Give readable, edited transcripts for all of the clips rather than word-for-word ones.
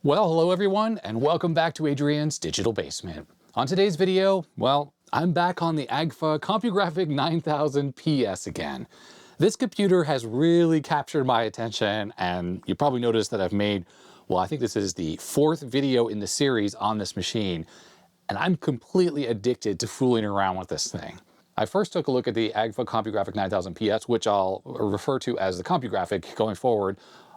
Well, hello everyone, and welcome back to Adrian's Digital Basement. On today's video, well, I'm back on the Agfa Compugraphic 9000 PS again. This computer has really captured my attention, and you probably noticed that I've made, well, I think this is the 4th video in the series on this machine, and I'm completely addicted to fooling around with this thing. I first took a look at the Agfa Compugraphic 9000 PS, which I'll refer to as the Compugraphic going forward,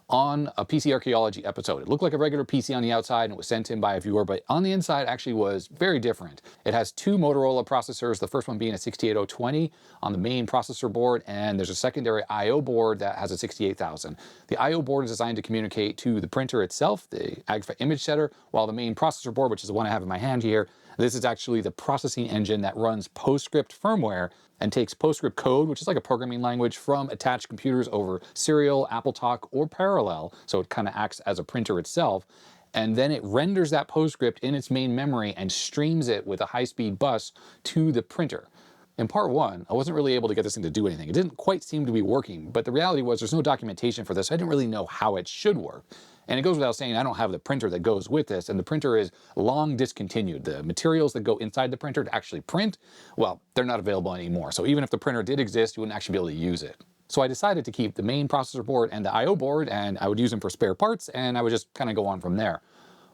on a PC archaeology episode. It looked like a regular PC on the outside and it was sent in by a viewer, but on the inside actually was very different. It has two Motorola processors, the first one being a 68020 on the main processor board, and there's a secondary I/O board that has a 68000. The I/O board is designed to communicate to the printer itself, the Agfa image setter, while the main processor board, which is the one I have in my hand here, this is actually the processing engine that runs PostScript firmware and takes PostScript code, which is like a programming language, from attached computers over Serial, AppleTalk, or Parallel, so it kind of acts as a printer itself, and then it renders that PostScript in its main memory and streams it with a high-speed bus to the printer. In part 1, I wasn't really able to get this thing to do anything. It didn't quite seem to be working, but the reality was there's no documentation for this. I didn't really know how it should work. And it goes without saying, I don't have the printer that goes with this, and the printer is long discontinued. The materials that go inside the printer to actually print, well, they're not available anymore. So even if the printer did exist, you wouldn't actually be able to use it. So I decided to keep the main processor board and the I/O board, and I would use them for spare parts, and I would just kind of go on from there.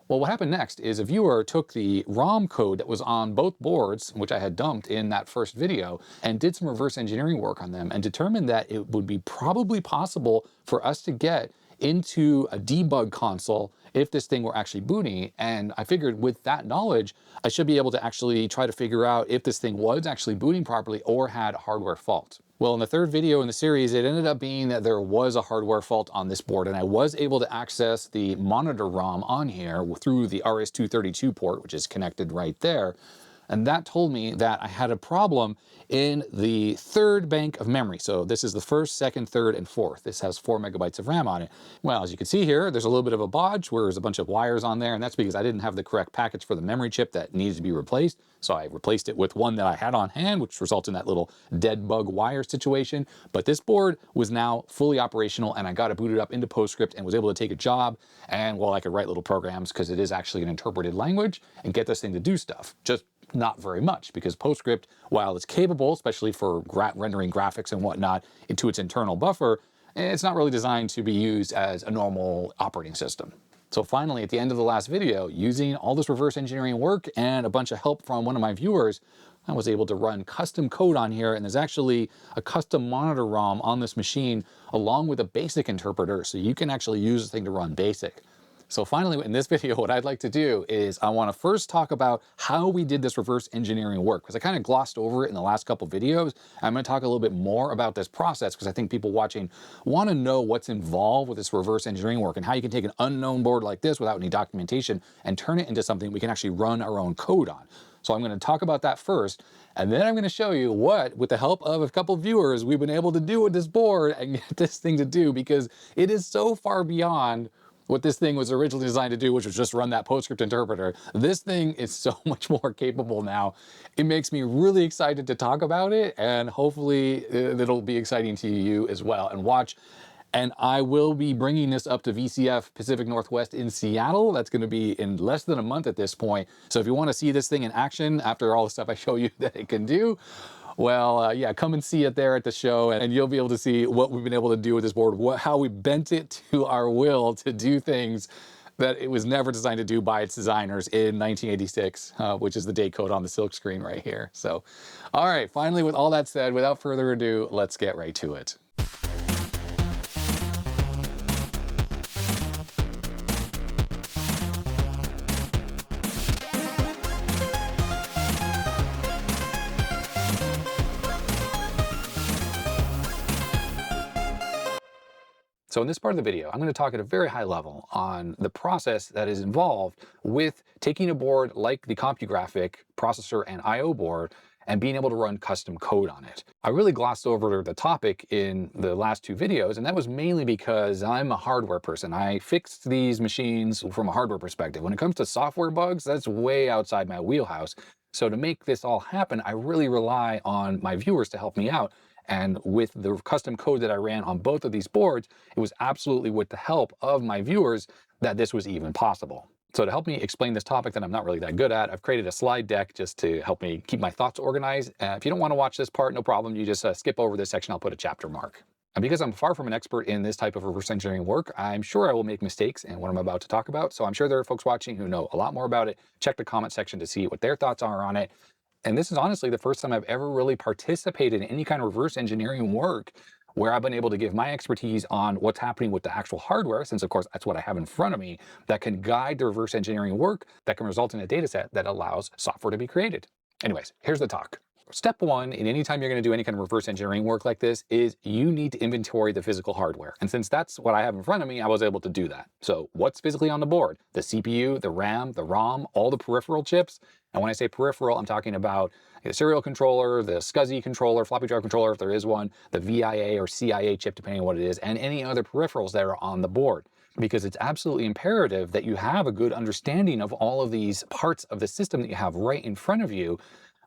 Well, what happened next is a viewer took the ROM code that was on both boards, which I had dumped in that first video, and did some reverse engineering work on them and determined that it would be probably possible for us to get into a debug console if this thing were actually booting. And I figured with that knowledge, I should be able to actually try to figure out if this thing was actually booting properly or had a hardware fault. Well, in the third video in the series, it ended up being that there was a hardware fault on this board, and I was able to access the Monitor ROM on here through the RS-232 port, which is connected right there. And that told me that I had a problem in the third bank of memory. So this is the first, second, third, and fourth. This has 4 megabytes of RAM on it. Well, as you can see here, there's a little bit of a bodge where there's a bunch of wires on there, and that's because I didn't have the correct package for the memory chip that needed to be replaced. So I replaced it with one that I had on hand, which resulted in that little dead bug wire situation. But this board was now fully operational, and I got it booted up into PostScript and was able to take a job. And well, I could write little programs because it is actually an interpreted language and get this thing to do stuff. Just not very much, because PostScript, while it's capable, especially for rendering graphics and whatnot, into its internal buffer, it's not really designed to be used as a normal operating system. So finally, at the end of the last video, using all this reverse engineering work and a bunch of help from one of my viewers, I was able to run custom code on here, and there's actually a custom Monitor ROM on this machine along with a BASIC interpreter, so you can actually use this thing to run BASIC. So finally, in this video, what I'd like to do is I want to first talk about how we did this reverse engineering work, because I kind of glossed over it in the last couple videos. I'm going to talk a little bit more about this process because I think people watching want to know what's involved with this reverse engineering work and how you can take an unknown board like this without any documentation and turn it into something we can actually run our own code on. So I'm going to talk about that first, and then I'm going to show you what, with the help of a couple viewers, we've been able to do with this board and get this thing to do, because it is so far beyond what this thing was originally designed to do, which was just run that PostScript interpreter. This thing is so much more capable now. It makes me really excited to talk about it, and hopefully it'll be exciting to you as well. And watch, and I will be bringing this up to VCF Pacific Northwest in Seattle. That's going to be in less than a month at this point. So if you want to see this thing in action after all the stuff I show you that it can do, well, yeah, come and see it there at the show, and you'll be able to see what we've been able to do with this board, how we bent it to our will to do things that it was never designed to do by its designers in 1986, which is the date code on the silk screen right here. So, all right, finally, with all that said, without further ado, let's get right to it. So in this part of the video, I'm going to talk at a very high level on the process that is involved with taking a board like the Compugraphic processor and I/O board and being able to run custom code on it. I really glossed over the topic in the last two videos, and that was mainly because I'm a hardware person. I fixed these machines from a hardware perspective. When it comes to software bugs, that's way outside my wheelhouse. So to make this all happen, I really rely on my viewers to help me out. And with the custom code that I ran on both of these boards, it was absolutely with the help of my viewers that this was even possible. So to help me explain this topic that I'm not really that good at, I've created a slide deck just to help me keep my thoughts organized. If you don't want to watch this part, no problem. You just skip over this section. I'll put a chapter mark. And because I'm far from an expert in this type of reverse engineering work, I'm sure I will make mistakes in what I'm about to talk about. So I'm sure there are folks watching who know a lot more about it. Check the comment section to see what their thoughts are on it. And this is honestly the first time I've ever really participated in any kind of reverse engineering work where I've been able to give my expertise on what's happening with the actual hardware, since of course that's what I have in front of me, that can guide the reverse engineering work that can result in a data set that allows software to be created. Anyways, here's the talk. Step one, in any time you're going to do any kind of reverse engineering work like this, is you need to inventory the physical hardware. And since that's what I have in front of me, I was able to do that. So what's physically on the board? The CPU, the RAM, the ROM, all the peripheral chips. And when I say peripheral, I'm talking about the serial controller, the SCSI controller, floppy drive controller, if there is one, the VIA or CIA chip, depending on what it is, and any other peripherals that are on the board. Because it's absolutely imperative that you have a good understanding of all of these parts of the system that you have right in front of you,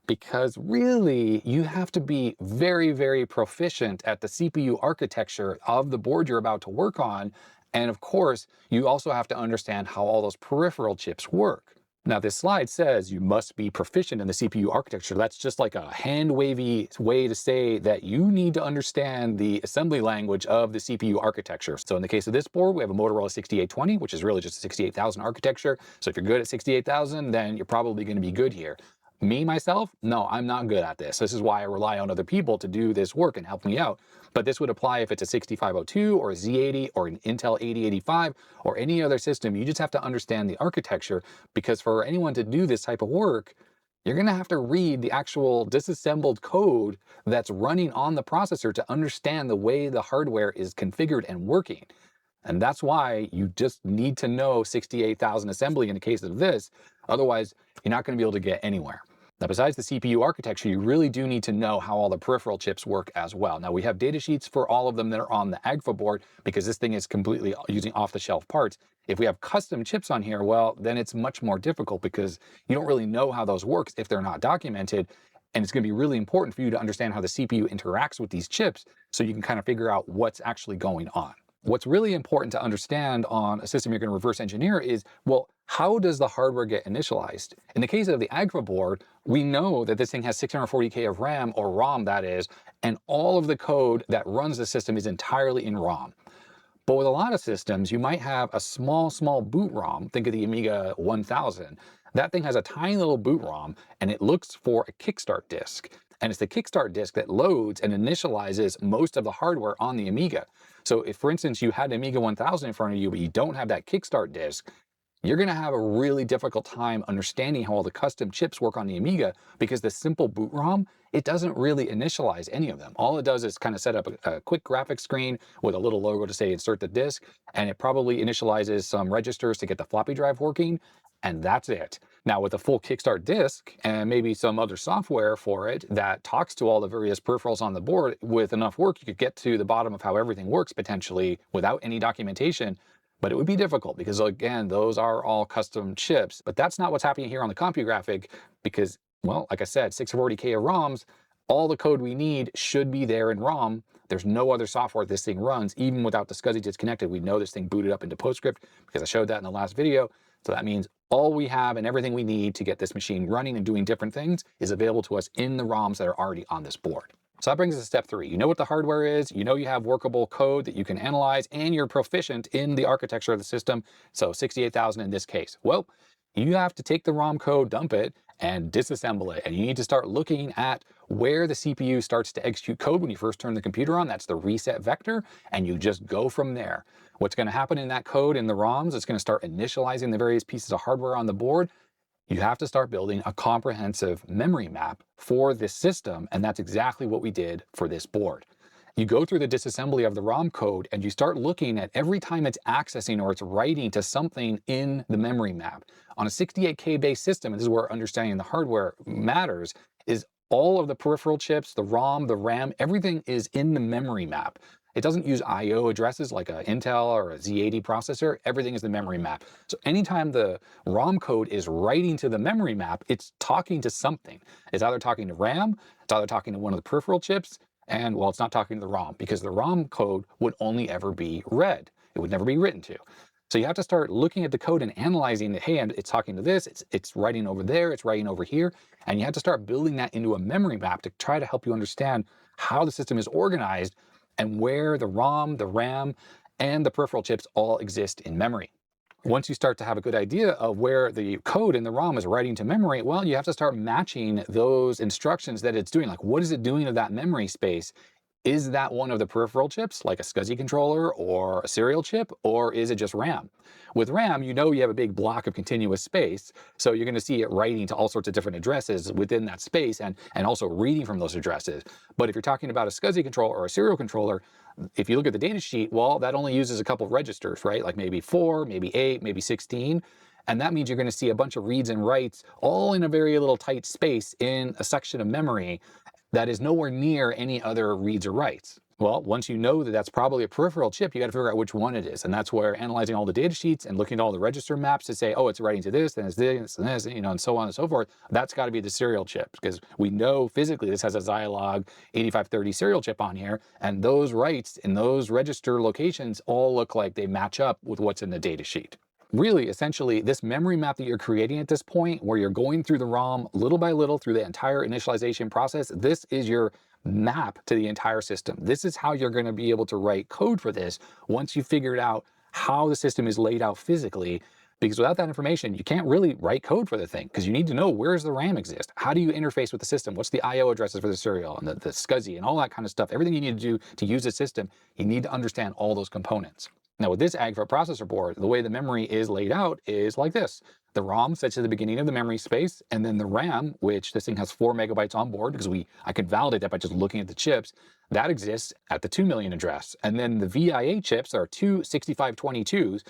because really you have to be very, very proficient at the CPU architecture of the board you're about to work on. And of course, you also have to understand how all those peripheral chips work. Now, this slide says you must be proficient in the CPU architecture. That's just like a hand-wavy way to say that you need to understand the assembly language of the CPU architecture. So in the case of this board, we have a Motorola 6820, which is really just a 68,000 architecture. So if you're good at 68,000, then you're probably going to be good here. Me, myself, no, I'm not good at this. This is why I rely on other people to do this work and help me out. But this would apply if it's a 6502 or a Z80 or an Intel 8085 or any other system. You just have to understand the architecture, because for anyone to do this type of work, you're going to have to read the actual disassembled code that's running on the processor to understand the way the hardware is configured and working. And that's why you just need to know 68,000 assembly in the case of this. Otherwise, you're not going to be able to get anywhere. Now, besides the CPU architecture, you really do need to know how all the peripheral chips work as well. Now, we have data sheets for all of them that are on the Agfa board, because this thing is completely using off-the-shelf parts. If we have custom chips on here, well, then it's much more difficult, because you don't really know how those work if they're not documented. And it's going to be really important for you to understand how the CPU interacts with these chips so you can kind of figure out what's actually going on. What's really important to understand on a system you're going to reverse engineer is, well, how does the hardware get initialized? In the case of the Agfa board, we know that this thing has 640K of RAM, or ROM that is, and all of the code that runs the system is entirely in ROM. But with a lot of systems, you might have a small boot ROM. Think of the Amiga 1000. That thing has a tiny little boot ROM, and it looks for a kickstart disk. And it's the kickstart disk that loads and initializes most of the hardware on the Amiga. So if, for instance, you had an Amiga 1000 in front of you, but you don't have that kickstart disk, you're going to have a really difficult time understanding how all the custom chips work on the Amiga, because the simple boot ROM, it doesn't really initialize any of them. All it does is kind of set up a quick graphics screen with a little logo to say insert the disk, and it probably initializes some registers to get the floppy drive working, and that's it. Now, with a full kickstart disk and maybe some other software for it that talks to all the various peripherals on the board, with enough work, you could get to the bottom of how everything works potentially without any documentation. But it would be difficult, because again, those are all custom chips. But that's not what's happening here on the Compugraphic, because, well, like I said, 640K of ROMs, all the code we need should be there in ROM. There's no other software this thing runs, even without the SCSI disconnected. We know this thing booted up into PostScript, because I showed that in the last video. So that means all we have and everything we need to get this machine running and doing different things is available to us in the ROMs that are already on this board. So that brings us to step 3. You know what the hardware is, you know you have workable code that you can analyze, and you're proficient in the architecture of the system, so 68,000 in this case. Well, you have to take the ROM code, dump it, and disassemble it. And you need to start looking at where the CPU starts to execute code when you first turn the computer on. That's the reset vector, and you just go from there. What's going to happen in that code in the ROMs, it's going to start initializing the various pieces of hardware on the board. You have to start building a comprehensive memory map for this system, and that's exactly what we did for this board. You go through the disassembly of the ROM code, and you start looking at every time it's accessing or it's writing to something in the memory map. On a 68K based system, and this is where understanding the hardware matters, is all of the peripheral chips, the ROM, the RAM, everything is in the memory map. It doesn't use I/O addresses like an Intel or a Z80 processor. Everything is the memory map. So anytime the ROM code is writing to the memory map, it's talking to something. It's either talking to RAM, it's either talking to one of the peripheral chips, And well, it's not talking to the ROM because the ROM code would only ever be read. It would never be written to. So you have to start looking at the code and analyzing it. Hey, and it's talking to this, it's writing over there, it's writing over here. And you have to start building that into a memory map to try to help you understand how the system is organized and where the ROM, the RAM, and the peripheral chips all exist in memory. Once you start to have a good idea of where the code in the ROM is writing to memory, well, you have to start matching those instructions that it's doing. Like, what is it doing to that memory space? Is that one of the peripheral chips, like a SCSI controller or a serial chip, or is it just RAM? With RAM, you know you have a big block of continuous space, so you're going to see it writing to all sorts of different addresses within that space and also reading from those addresses. But if you're talking about a SCSI controller or a serial controller, if you look at the data sheet, well, that only uses a couple of registers, right? Like maybe 4, maybe 8, maybe 16. And that means you're going to see a bunch of reads and writes all in a very little tight space in a section of memory that is nowhere near any other reads or writes. Well, once you know that that's probably a peripheral chip, you got to figure out which one it is. And that's where analyzing all the data sheets and looking at all the register maps to say, oh, it's writing to this, then it's this, and this, you know, and so on and so forth. That's got to be the serial chip because we know physically this has a Zilog 8530 serial chip on here. And those writes in those register locations all look like they match up with what's in the data sheet. Really, essentially, this memory map that you're creating at this point, where you're going through the ROM little by little through the entire initialization process, this is your map to the entire system. This is how you're going to be able to write code for this once you've figured out how the system is laid out physically. Because without that information, you can't really write code for the thing because you need to know where does the RAM exist? How do you interface with the system? What's the IO addresses for the serial and the SCSI and all that kind of stuff? Everything you need to do to use the system, you need to understand all those components. Now with this Agfa processor board, the way the memory is laid out is like this. The ROM sits at the beginning of the memory space, and then the RAM, which this thing has 4 megabytes on board because I could validate that by just looking at the chips, that exists at the 2 million address. And then the VIA chips are two 6522s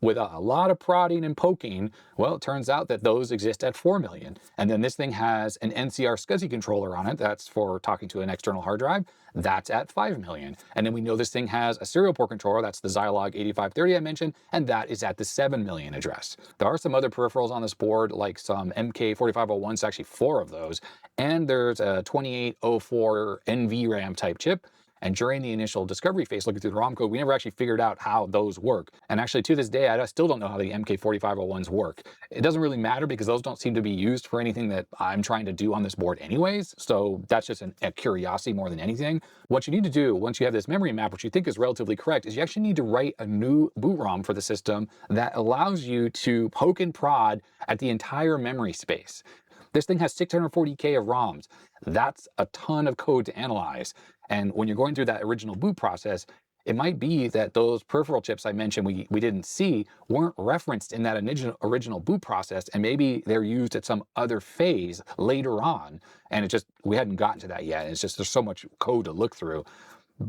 with a lot of prodding and poking. Well, it turns out that those exist at 4 million. And then this thing has an NCR SCSI controller on it. That's for talking to an external hard drive. That's at 5 million. And then we know this thing has a serial port controller. That's the Zilog 8530 I mentioned, and that is at the 7 million address. There are some other peripherals on this board, like some MK4501s, actually 4 of those. And there's a 2804 NVRAM type chip. And during the initial discovery phase, looking through the ROM code, we never actually figured out how those work. And actually, to this day, I still don't know how the MK4501s work. It doesn't really matter because those don't seem to be used for anything that I'm trying to do on this board anyways. So that's just a curiosity more than anything. What you need to do once you have this memory map, which you think is relatively correct, is you actually need to write a new boot ROM for the system that allows you to poke and prod at the entire memory space. This thing has 640K of ROMs. That's a ton of code to analyze. And when you're going through that original boot process, it might be that those peripheral chips I mentioned we didn't see weren't referenced in that original boot process, and maybe they're used at some other phase later on, and we hadn't gotten to that yet. It's just there's so much code to look through.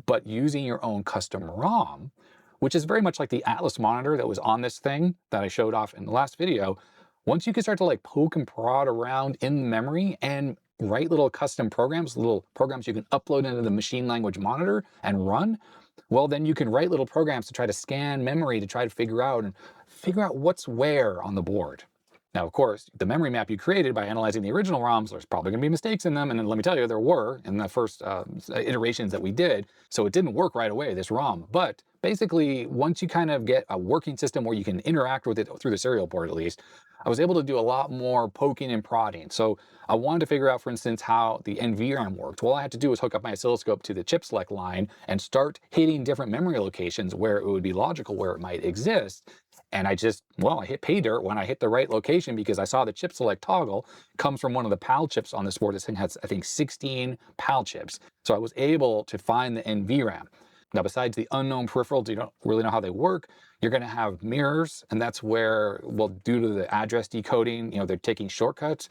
But using your own custom ROM, which is very much like the Atlas monitor that was on this thing that I showed off in the last video, once you can start to like poke and prod around in memory and write little custom programs, little programs you can upload into the machine language monitor and run, well, then you can write little programs to try to scan memory to try to figure out what's where on the board. Now, of course, the memory map you created by analyzing the original ROMs, there's probably going to be mistakes in them. And then let me tell you, there were in the first iterations that we did. So it didn't work right away, this ROM. But basically, once you kind of get a working system where you can interact with it through the serial port at least, I was able to do a lot more poking and prodding. So I wanted to figure out, for instance, how the NVRAM worked. All I had to do was hook up my oscilloscope to the chip select line and start hitting different memory locations where it would be logical where it might exist. And I hit pay dirt when I hit the right location because I saw the chip select toggle comes from one of the PAL chips on this board. This thing has, I think, 16 PAL chips. So I was able to find the NVRAM. Now, besides the unknown peripherals, you don't really know how they work. You're going to have mirrors, and that's where, well, due to the address decoding, they're taking shortcuts.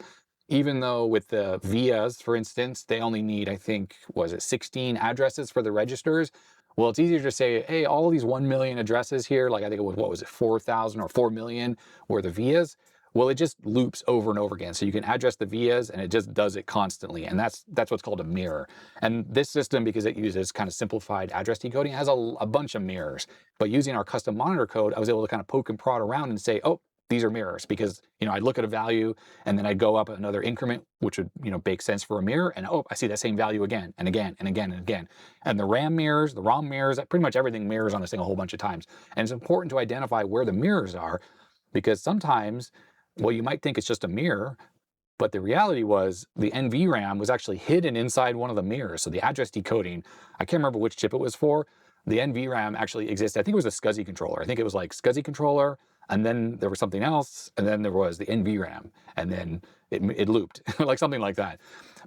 Even though with the VIAs, for instance, they only need, I think, 16 addresses for the registers. Well, it's easier to say, hey, all these 1 million addresses here, like I think it was, 4,000 or 4 million were the VIAs. Well, it just loops over and over again. So you can address the VIAs and it just does it constantly. And that's what's called a mirror. And this system, because it uses kind of simplified address decoding, has a bunch of mirrors. But using our custom monitor code, I was able to kind of poke and prod around and say, oh, these are mirrors, because, you know, I'd look at a value and then I'd go up another increment, which would, you know, make sense for a mirror, and oh, I see that same value again and again and again and again. And the RAM mirrors, the ROM mirrors, pretty much everything mirrors on this thing a whole bunch of times. And it's important to identify where the mirrors are, because sometimes, well, you might think it's just a mirror, but the reality was the NVRAM was actually hidden inside one of the mirrors. So the address decoding, I can't remember which chip it was for. The NVRAM actually existed. I think it was a SCSI controller. I think it was like SCSI controller, and then there was something else, and then there was the NVRAM, and then it looped, like something like that.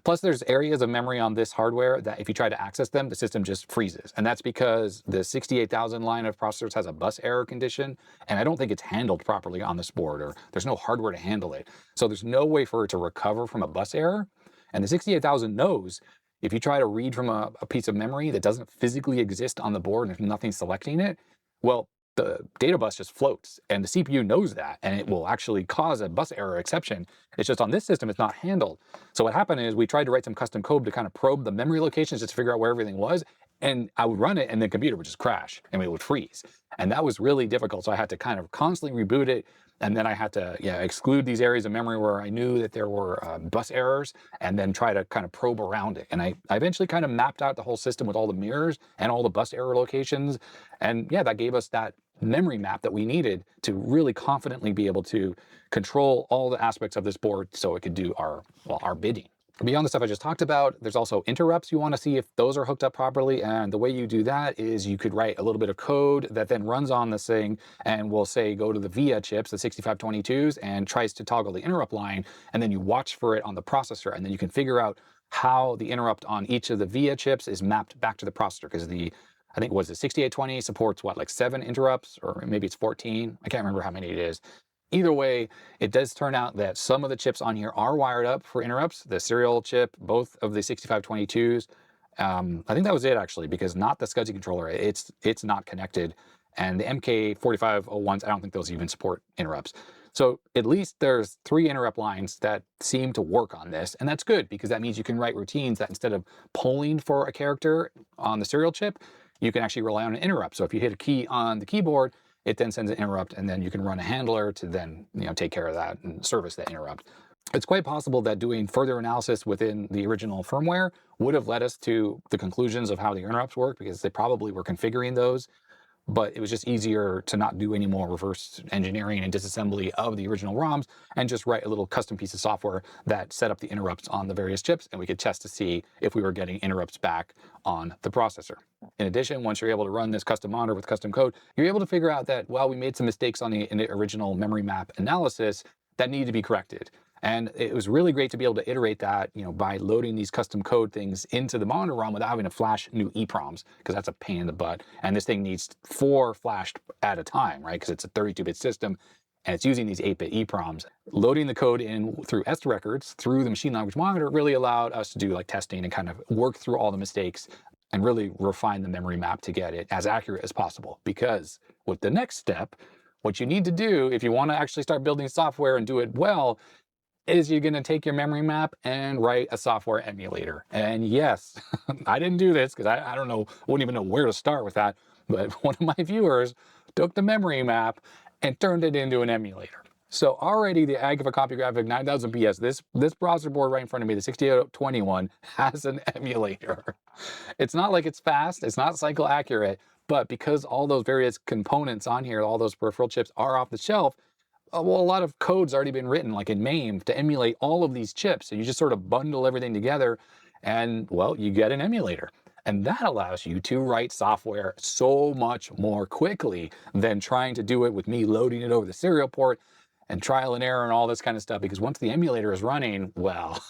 Plus, there's areas of memory on this hardware that if you try to access them, the system just freezes. And that's because the 68,000 line of processors has a bus error condition, and I don't think it's handled properly on this board, or there's no hardware to handle it. So there's no way for it to recover from a bus error. And the 68,000 knows if you try to read from a piece of memory that doesn't physically exist on the board and there's nothing selecting it, well, the data bus just floats, and the CPU knows that, and it will actually cause a bus error exception. It's just on this system, it's not handled. So what happened is we tried to write some custom code to kind of probe the memory locations just to figure out where everything was, and I would run it and the computer would just crash and it would freeze. And that was really difficult. So I had to kind of constantly reboot it. And then I had to exclude these areas of memory where I knew that there were bus errors, and then try to kind of probe around it. And I eventually kind of mapped out the whole system with all the mirrors and all the bus error locations. And yeah, that gave us that memory map that we needed to really confidently be able to control all the aspects of this board so it could do our bidding. Beyond the stuff I just talked about, there's also interrupts. You want to see if those are hooked up properly. And the way you do that is you could write a little bit of code that then runs on this thing and will say, go to the VIA chips, the 6522s, and tries to toggle the interrupt line. And then you watch for it on the processor. And then you can figure out how the interrupt on each of the VIA chips is mapped back to the processor. Because I think it was the 6820 supports what, like 7 interrupts, or maybe it's 14. I can't remember how many it is. Either way, it does turn out that some of the chips on here are wired up for interrupts. The serial chip, both of the 6522s. I think that was it actually, because not the SCSI controller. It's not connected. And the MK4501s, I don't think those even support interrupts. So at least there's 3 interrupt lines that seem to work on this. And that's good, because that means you can write routines that instead of polling for a character on the serial chip, you can actually rely on an interrupt. So if you hit a key on the keyboard, it then sends an interrupt, and then you can run a handler to then take care of that and service that interrupt. It's quite possible that doing further analysis within the original firmware would have led us to the conclusions of how the interrupts work, because they probably were configuring those. But it was just easier to not do any more reverse engineering and disassembly of the original ROMs and just write a little custom piece of software that set up the interrupts on the various chips, and we could test to see if we were getting interrupts back on the processor. In addition, once you're able to run this custom monitor with custom code, you're able to figure out that, well, we made some mistakes in the original memory map analysis that needed to be corrected. And it was really great to be able to iterate that, by loading these custom code things into the monitor ROM without having to flash new EEPROMs, because that's a pain in the butt. And this thing needs 4 flashed at a time, right? Because it's a 32-bit system, and it's using these 8-bit EEPROMs. Loading the code in through S records, through the machine language monitor, really allowed us to do like testing and kind of work through all the mistakes and really refine the memory map to get it as accurate as possible. Because with the next step, what you need to do if you want to actually start building software and do it well is you're going to take your memory map and write a software emulator. And yes, I didn't do this because I don't know, wouldn't even know where to start with that. But one of my viewers took the memory map and turned it into an emulator. So already the Agfa Compugraphic 9000 PS, this processor board right in front of me, the 6821, has an emulator. It's not like it's fast, it's not cycle accurate, but because all those various components on here, all those peripheral chips are off the shelf, well, a lot of code's already been written, like in MAME, to emulate all of these chips. And you just sort of bundle everything together and, well, you get an emulator. And that allows you to write software so much more quickly than trying to do it with me loading it over the serial port and trial and error and all this kind of stuff. Because once the emulator is running, well,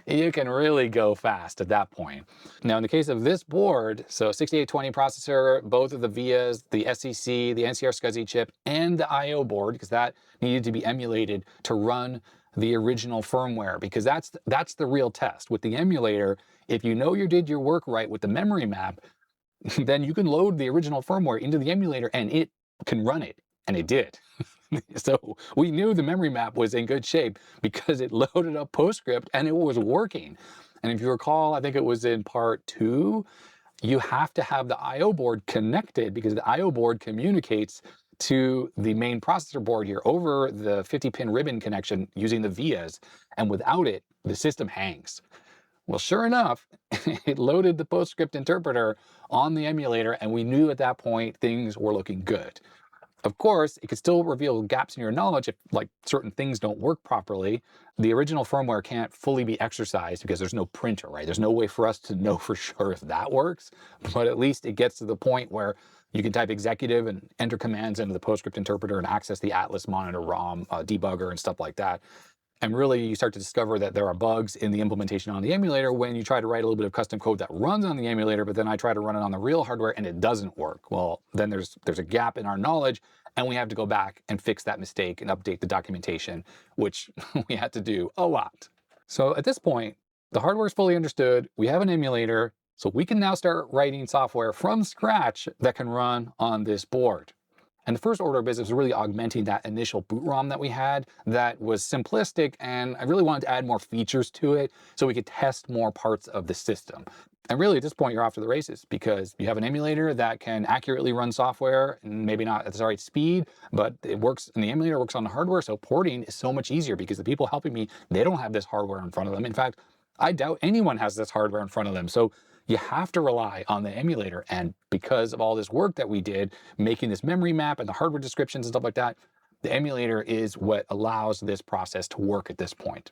you can really go fast at that point. Now, in the case of this board, so 6820 processor, both of the VIAs, the SEC, the NCR SCSI chip, and the I/O board, because that needed to be emulated to run the original firmware, because that's the real test. With the emulator, if you know you did your work right with the memory map, then you can load the original firmware into the emulator and it can run it, and it did. So we knew the memory map was in good shape because it loaded up PostScript and it was working. And if you recall, I think it was in part 2, you have to have the I/O board connected because the I/O board communicates to the main processor board here over the 50-pin ribbon connection using the vias, and without it, the system hangs. Well, sure enough, it loaded the PostScript interpreter on the emulator, and we knew at that point things were looking good. Of course, it could still reveal gaps in your knowledge if like certain things don't work properly. The original firmware can't fully be exercised because there's no printer, right? There's no way for us to know for sure if that works, but at least it gets to the point where you can type executive and enter commands into the PostScript interpreter and access the Atlas Monitor ROM debugger and stuff like that. And really, you start to discover that there are bugs in the implementation on the emulator when you try to write a little bit of custom code that runs on the emulator, but then I try to run it on the real hardware and it doesn't work. Well, then there's a gap in our knowledge, and we have to go back and fix that mistake and update the documentation, which we had to do a lot. So at this point, the hardware is fully understood. We have an emulator, so we can now start writing software from scratch that can run on this board. And the first order of business was really augmenting that initial boot ROM that we had that was simplistic, and I really wanted to add more features to it so we could test more parts of the system. And really at this point you're off to the races because you have an emulator that can accurately run software, and maybe not at the right speed, but it works, and the emulator works on the hardware, so porting is so much easier because the people helping me, they don't have this hardware in front of them. In fact, I doubt anyone has this hardware in front of them. So you have to rely on the emulator. And because of all this work that we did, making this memory map and the hardware descriptions and stuff like that, the emulator is what allows this process to work at this point.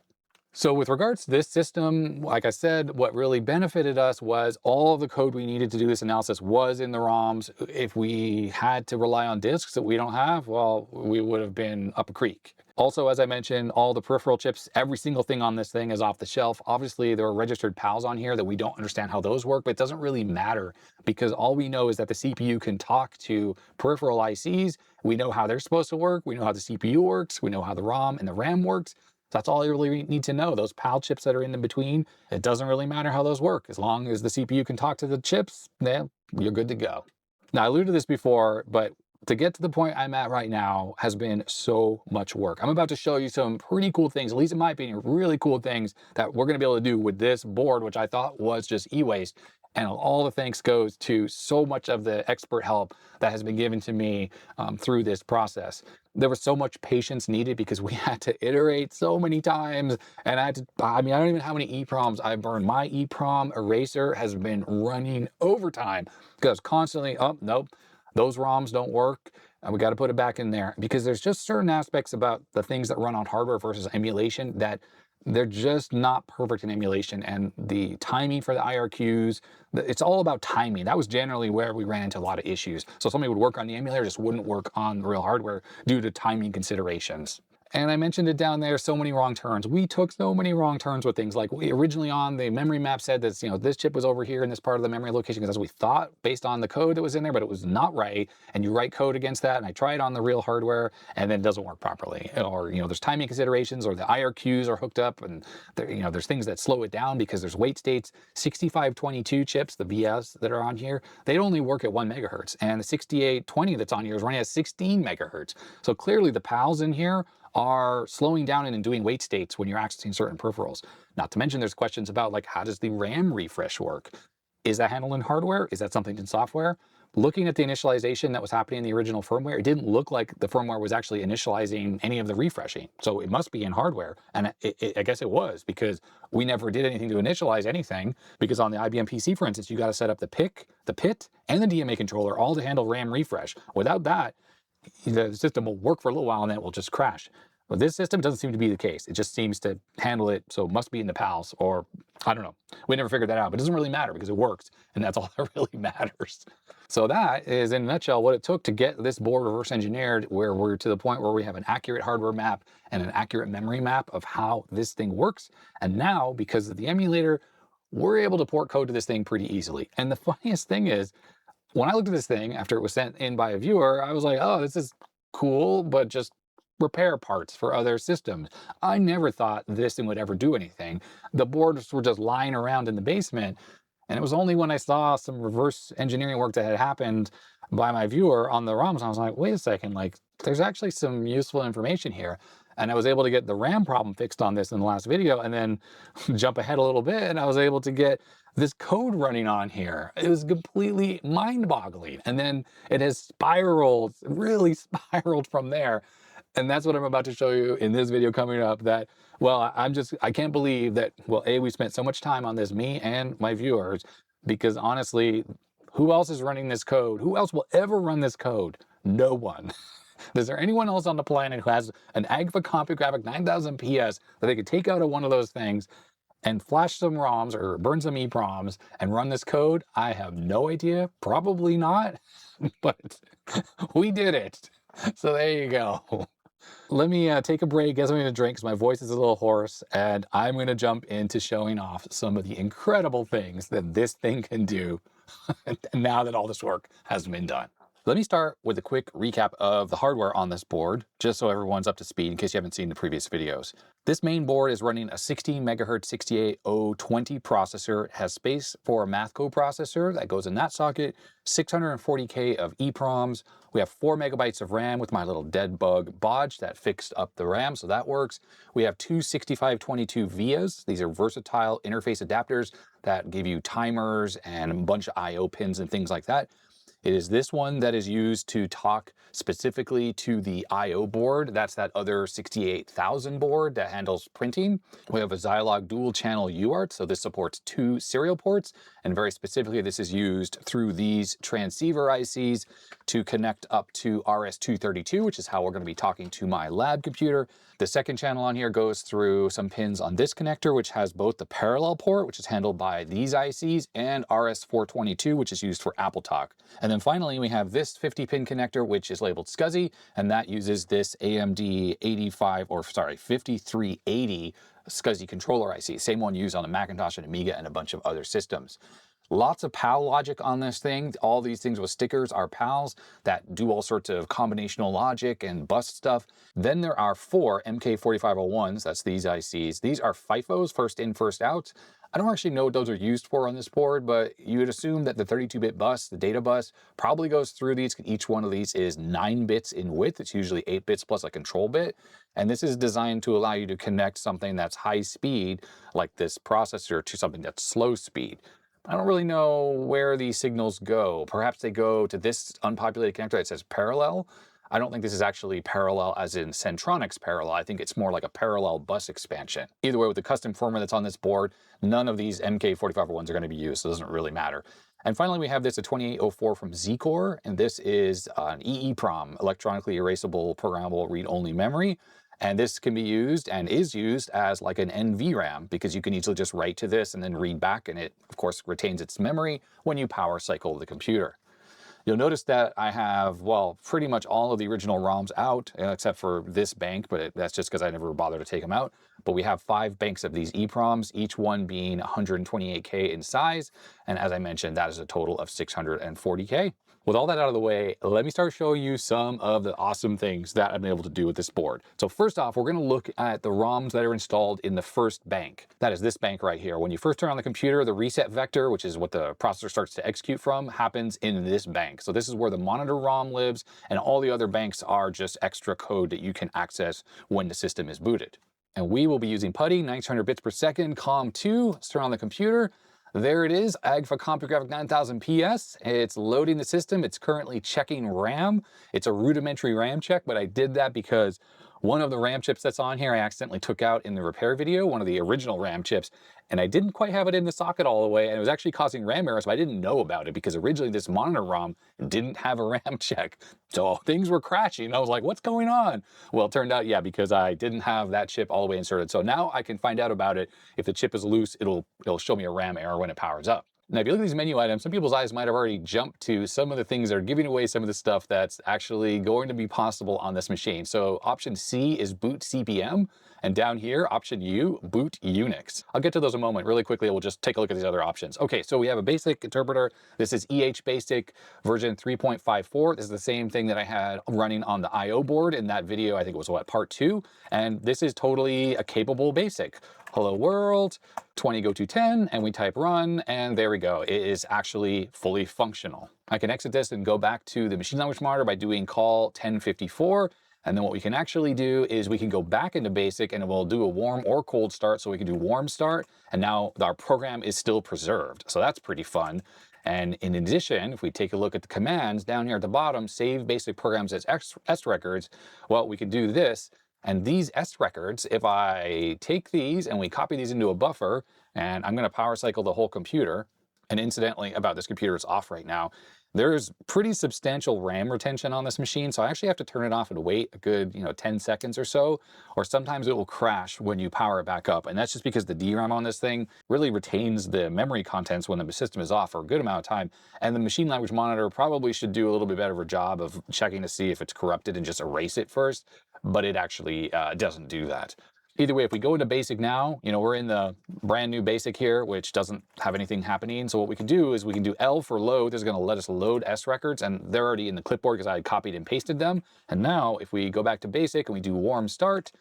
So with regards to this system, like I said, what really benefited us was all of the code we needed to do this analysis was in the ROMs. If we had to rely on disks that we don't have, well, we would have been up a creek. Also, as I mentioned, all the peripheral chips, every single thing on this thing is off the shelf. Obviously, there are registered PALs on here that we don't understand how those work, but it doesn't really matter because all we know is that the CPU can talk to peripheral ICs. We know how they're supposed to work. We know how the CPU works. We know how the ROM and the RAM works. That's all you really need to know. Those PAL chips that are in between, it doesn't really matter how those work. As long as the CPU can talk to the chips, then you're good to go. Now, I alluded to this before, but to get to the point I'm at right now has been so much work. I'm about to show you some pretty cool things, at least in my opinion, really cool things that we're gonna be able to do with this board, which I thought was just e-waste. And all the thanks goes to so much of the expert help that has been given to me through this process. There was so much patience needed because we had to iterate so many times, and I don't even know how many EEPROMs I've burned. My EEPROM eraser has been running overtime because constantly, oh, nope, those ROMs don't work, and we got to put it back in there because there's just certain aspects about the things that run on hardware versus emulation that they're just not perfect in emulation, and the timing for the IRQs, it's all about timing. That was generally where we ran into a lot of issues. So something would work on the emulator, just wouldn't work on the real hardware due to timing considerations. And I mentioned it down there, so many wrong turns. We took so many wrong turns with things. Like we originally on the memory map said that, you know, this chip was over here in this part of the memory location because that's what we thought based on the code that was in there, but it was not right. And you write code against that. And I tried on the real hardware and then it doesn't work properly. Or, you know, there's timing considerations or the IRQs are hooked up and there, you know, there's things that slow it down because there's wait states. 6522 chips, the VS that are on here, they only work at 1 megahertz. And the 6820 that's on here is running at 16 megahertz. So clearly the PALs in here are slowing down and doing wait states when you're accessing certain peripherals. Not to mention there's questions about like, how does the RAM refresh work? Is that handled in hardware? Is that something in software? Looking at the initialization that was happening in the original firmware, it didn't look like the firmware was actually initializing any of the refreshing. So it must be in hardware. And I guess it was because we never did anything to initialize anything because on the IBM PC, for instance, you got to set up the PIC, the PIT, and the DMA controller all to handle RAM refresh. Without that, the system will work for a little while and then it will just crash. But this system doesn't seem to be the case. It just seems to handle it, so it must be in the PALs, or I don't know. We never figured that out, but it doesn't really matter because it works, and that's all that really matters. So that is, in a nutshell, what it took to get this board reverse engineered, where we're to the point where we have an accurate hardware map and an accurate memory map of how this thing works. And now, because of the emulator, we're able to port code to this thing pretty easily. And the funniest thing is, when I looked at this thing after it was sent in by a viewer, I was like, oh, this is cool, but just repair parts for other systems. I never thought this thing would ever do anything. The boards were just lying around in the basement. And it was only when I saw some reverse engineering work that had happened by my viewer on the ROMs, I was like, wait a second, like there's actually some useful information here. And I was able to get the RAM problem fixed on this in the last video, and then jump ahead a little bit, and I was able to get this code running on here. It was completely mind-boggling. And then it has spiraled, really spiraled from there. And that's what I'm about to show you in this video coming up, that, well, I can't believe that, well, A, we spent so much time on this, me and my viewers, because honestly, who else is running this code? Who else will ever run this code? No one. Is there anyone else on the planet who has an Agfa Compugraphic 9000 PS that they could take out of one of those things and flash some ROMs or burn some EEPROMs and run this code? I have no idea. Probably not, but we did it. So there you go. Let me take a break, get something to drink because my voice is a little hoarse, and I'm going to jump into showing off some of the incredible things that this thing can do now that all this work has been done. Let me start with a quick recap of the hardware on this board, just so everyone's up to speed in case you haven't seen the previous videos. This main board is running a 16 MHz 68020 processor. It has space for a math coprocessor that goes in that socket, 640K of EEPROMs. We have 4 megabytes of RAM with my little dead bug bodge that fixed up the RAM, so that works. We have two 6522 VIAs. These are versatile interface adapters that give you timers and a bunch of I/O pins and things like that. It is this one that is used to talk specifically to the I/O board. That's that other 68,000 board that handles printing. We have a Zilog dual channel UART, so this supports 2 serial ports, and very specifically this is used through these transceiver ICs to connect up to RS-232, which is how we're going to be talking to my lab computer. The second channel on here goes through some pins on this connector, which has both the parallel port, which is handled by these ICs, and RS-422, which is used for AppleTalk. And then finally, we have this 50-pin connector, which is labeled SCSI, and that uses this AMD 5380 SCSI controller IC, same one used on the Macintosh and Amiga and a bunch of other systems. Lots of PAL logic on this thing. All these things with stickers are PALs that do all sorts of combinational logic and bus stuff. Then there are 4 MK4501s, that's these ICs. These are FIFOs, first in, first out. I don't actually know what those are used for on this board, but you would assume that the 32-bit bus, the data bus, probably goes through these. Each one of these is 9 bits in width. It's usually 8 bits plus a control bit. And this is designed to allow you to connect something that's high speed, like this processor, to something that's slow speed. I don't really know where these signals go. Perhaps they go to this unpopulated connector that says parallel. I don't think this is actually parallel as in Centronics parallel. I think it's more like a parallel bus expansion. Either way, with the custom firmware that's on this board, none of these MK4501s are going to be used, so it doesn't really matter. And finally, we have this, a 2804 from Z-Core, and this is an EEPROM, electronically erasable programmable read-only memory. And this can be used and is used as like an NVRAM, because you can easily just write to this and then read back, and it, of course, retains its memory when you power cycle the computer. You'll notice that I have, well, pretty much all of the original ROMs out, except for this bank, but that's just because I never bothered to take them out. But we have 5 banks of these EEPROMs, each one being 128K in size. And as I mentioned, that is a total of 640K. With all that out of the way, let me start showing you some of the awesome things that I've been able to do with this board. So first off, we're going to look at the ROMs that are installed in the first bank. That is this bank right here. When you first turn on the computer, the reset vector, which is what the processor starts to execute from, happens in this bank. So this is where the Monitor ROM lives, and all the other banks are just extra code that you can access when the system is booted. And we will be using PuTTY, 900 bits per second, COM2. Let's turn on the computer. There it is, Agfa Compugraphic 9000 PS. It's loading the system. It's currently checking RAM. It's a rudimentary RAM check, but I did that because one of the RAM chips that's on here I accidentally took out in the repair video, one of the original RAM chips, and I didn't quite have it in the socket all the way, and it was actually causing RAM errors, but I didn't know about it because originally this Monitor ROM didn't have a RAM check. So things were crashing. I was like, what's going on? Well, it turned out, yeah, because I didn't have that chip all the way inserted. So now I can find out about it. If the chip is loose, it'll show me a RAM error when it powers up. Now, if you look at these menu items, some people's eyes might have already jumped to some of the things that are giving away some of the stuff that's actually going to be possible on this machine. So option C is boot CP/M, and down here, option U, boot Unix. I'll get to those in a moment. Really quickly, we'll just take a look at these other options. Okay, so we have a basic interpreter. This is Basic version 3.54. This is the same thing that I had running on the I/O board in that video. I think it was, what, part 2? And this is totally a capable basic. Hello world, 20 go to 10, and we type run, and there we go. It is actually fully functional. I can exit this and go back to the machine language monitor by doing call 1054, And then what we can actually do is we can go back into BASIC and it will do a warm or cold start. So we can do warm start, and now our program is still preserved. So that's pretty fun. And in addition, if we take a look at the commands down here at the bottom, save basic programs as S records, well, we can do this. And these S records, if I take these and we copy these into a buffer, and I'm going to power cycle the whole computer, and incidentally about this computer, it's off right now. There's pretty substantial RAM retention on this machine, so I actually have to turn it off and wait a good 10 seconds or so, or sometimes it will crash when you power it back up. And that's just because the DRAM on this thing really retains the memory contents when the system is off for a good amount of time. And the machine language monitor probably should do a little bit better of a job of checking to see if it's corrupted and just erase it first, but it actually doesn't do that. Either way, if we go into BASIC now, we're in the brand new BASIC here, which doesn't have anything happening. So what we can do is we can do L for load. This is going to let us load S records, and they're already in the clipboard because I had copied and pasted them. And now if we go back to BASIC and we do warm start,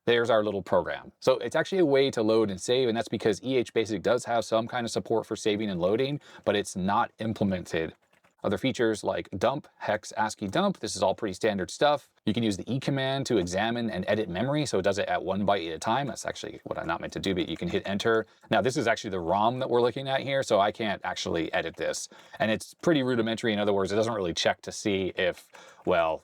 there's our little program. So it's actually a way to load and save, and that's because EHBasic does have some kind of support for saving and loading, but it's not implemented. Other features like dump, hex, ASCII dump, this is all pretty standard stuff. You can use the E command to examine and edit memory, so it does it at 1 byte at a time. That's actually what I'm not meant to do, but you can hit enter. Now this is actually the ROM that we're looking at here, so I can't actually edit this. And it's pretty rudimentary. In other words, it doesn't really check to see if, well,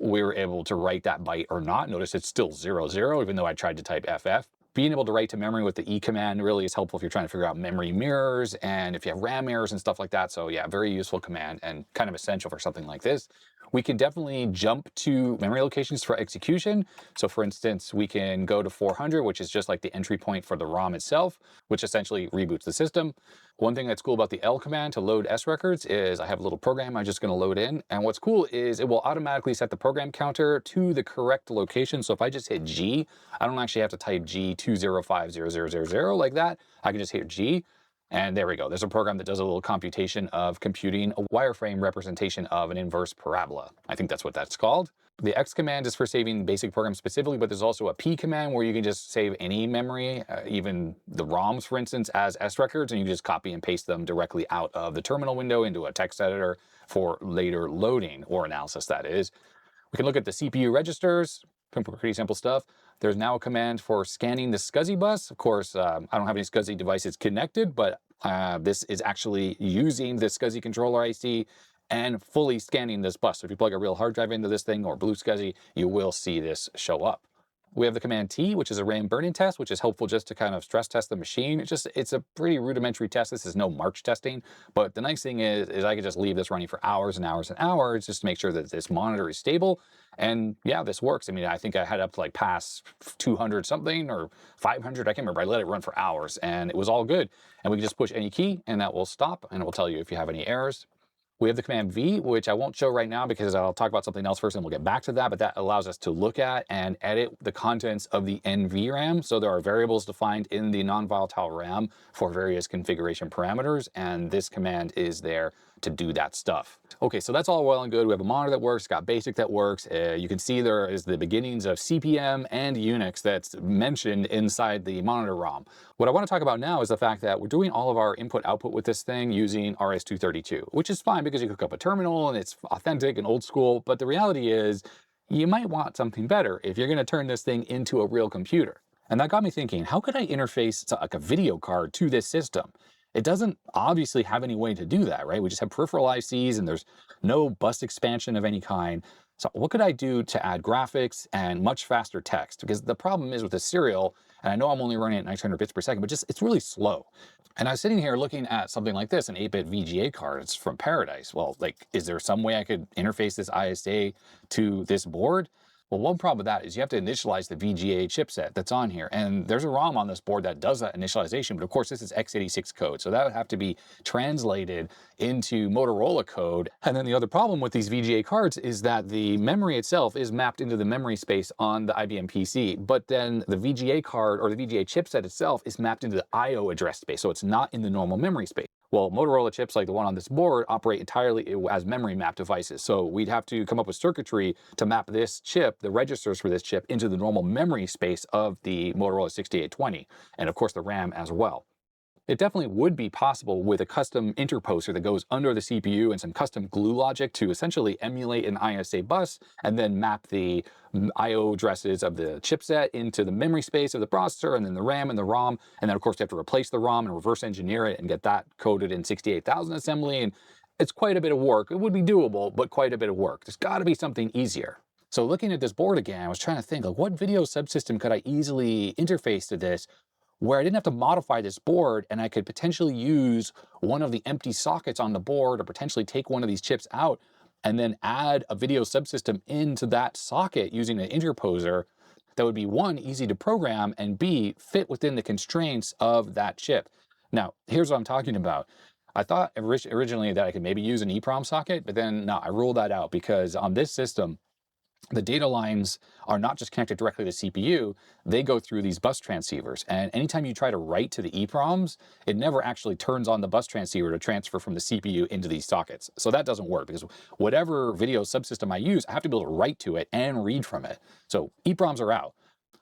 we were able to write that byte or not. Notice it's still 00, even though I tried to type FF. Being able to write to memory with the E command really is helpful if you're trying to figure out memory mirrors and if you have RAM errors and stuff like that. So yeah, very useful command and kind of essential for something like this. We can definitely jump to memory locations for execution. So for instance, we can go to 400, which is just like the entry point for the ROM itself, which essentially reboots the system. One thing that's cool about the L command to load S records is I have a little program I'm just going to load in. And what's cool is it will automatically set the program counter to the correct location. So if I just hit G, I don't actually have to type G2050000 like that. I can just hit G. And there we go. There's a program that does a little computation of computing a wireframe representation of an inverse parabola. I think that's what that's called. The X command is for saving basic programs specifically, but there's also a P command where you can just save any memory, even the ROMs, for instance, as S records, and you can just copy and paste them directly out of the terminal window into a text editor for later loading or analysis, that is. We can look at the CPU registers, pretty simple stuff. There's now a command for scanning the SCSI bus. Of course, I don't have any SCSI devices connected, but this is actually using the SCSI controller IC and fully scanning this bus. So if you plug a real hard drive into this thing or BlueSCSI, you will see this show up. We have the command T, which is a RAM burn-in test, which is helpful just to kind of stress test the machine. It's a pretty rudimentary test. This is no March testing, but the nice thing is I could just leave this running for hours and hours and hours just to make sure that this monitor is stable. And yeah, this works. I mean, I think I had up to like past 200 something or 500. I can't remember. I let it run for hours and it was all good. And we can just push any key and that will stop and it will tell you if you have any errors. We have the command V, which I won't show right now because I'll talk about something else first and we'll get back to that, but that allows us to look at and edit the contents of the NVRAM. So there are variables defined in the non-volatile RAM for various configuration parameters, and this command is there to do that stuff. Okay, so that's all well and good. We have a monitor that works, got BASIC that works. You can see there is the beginnings of CP/M and Unix that's mentioned inside the monitor ROM. What I want to talk about now is the fact that we're doing all of our input-output with this thing using RS-232, which is fine because you hook up a terminal and it's authentic and old school, but the reality is you might want something better if you're going to turn this thing into a real computer. And that got me thinking, how could I interface like a video card to this system? It doesn't obviously have any way to do that, right? We just have peripheral ICs and there's no bus expansion of any kind. So what could I do to add graphics and much faster text? Because the problem is with the serial, and I know I'm only running at 900 bits per second, but it's really slow. And I was sitting here looking at something like this, an 8-bit VGA card. It's from Paradise. Well, like, is there some way I could interface this ISA to this board? Well, one problem with that is you have to initialize the VGA chipset that's on here. And there's a ROM on this board that does that initialization, but of course this is x86 code. So that would have to be translated into Motorola code. And then the other problem with these VGA cards is that the memory itself is mapped into the memory space on the IBM PC, but then the VGA card or the VGA chipset itself is mapped into the IO address space. So it's not in the normal memory space. Well, Motorola chips like the one on this board operate entirely as memory mapped devices. So we'd have to come up with circuitry to map this chip, the registers for this chip, into the normal memory space of the Motorola 6820, and of course the RAM as well. it definitely would be possible with a custom interposer that goes under the CPU and some custom glue logic to essentially emulate an ISA bus and then map the I/O addresses of the chipset into the memory space of the processor, and then the RAM and the ROM. And then of course you have to replace the ROM and reverse engineer it and get that coded in 68,000 assembly. And it's quite a bit of work. It would be doable, but quite a bit of work. There's got to be something easier. So looking at this board again, I was trying to think, like, what video subsystem could I easily interface to this where I didn't have to modify this board, and I could potentially use one of the empty sockets on the board, or potentially take one of these chips out and then add a video subsystem into that socket using an interposer that would be, one, easy to program, and B, fit within the constraints of that chip. Now, here's what I'm talking about. I thought originally that I could maybe use an EEPROM socket, but then no, I ruled that out because on this system, the data lines are not just connected directly to the CPU, they go through these bus transceivers. And anytime you try to write to the EEPROMs, it never actually turns on the bus transceiver to transfer from the CPU into these sockets. So that doesn't work because whatever video subsystem I use, I have to be able to write to it and read from it. So EEPROMs are out.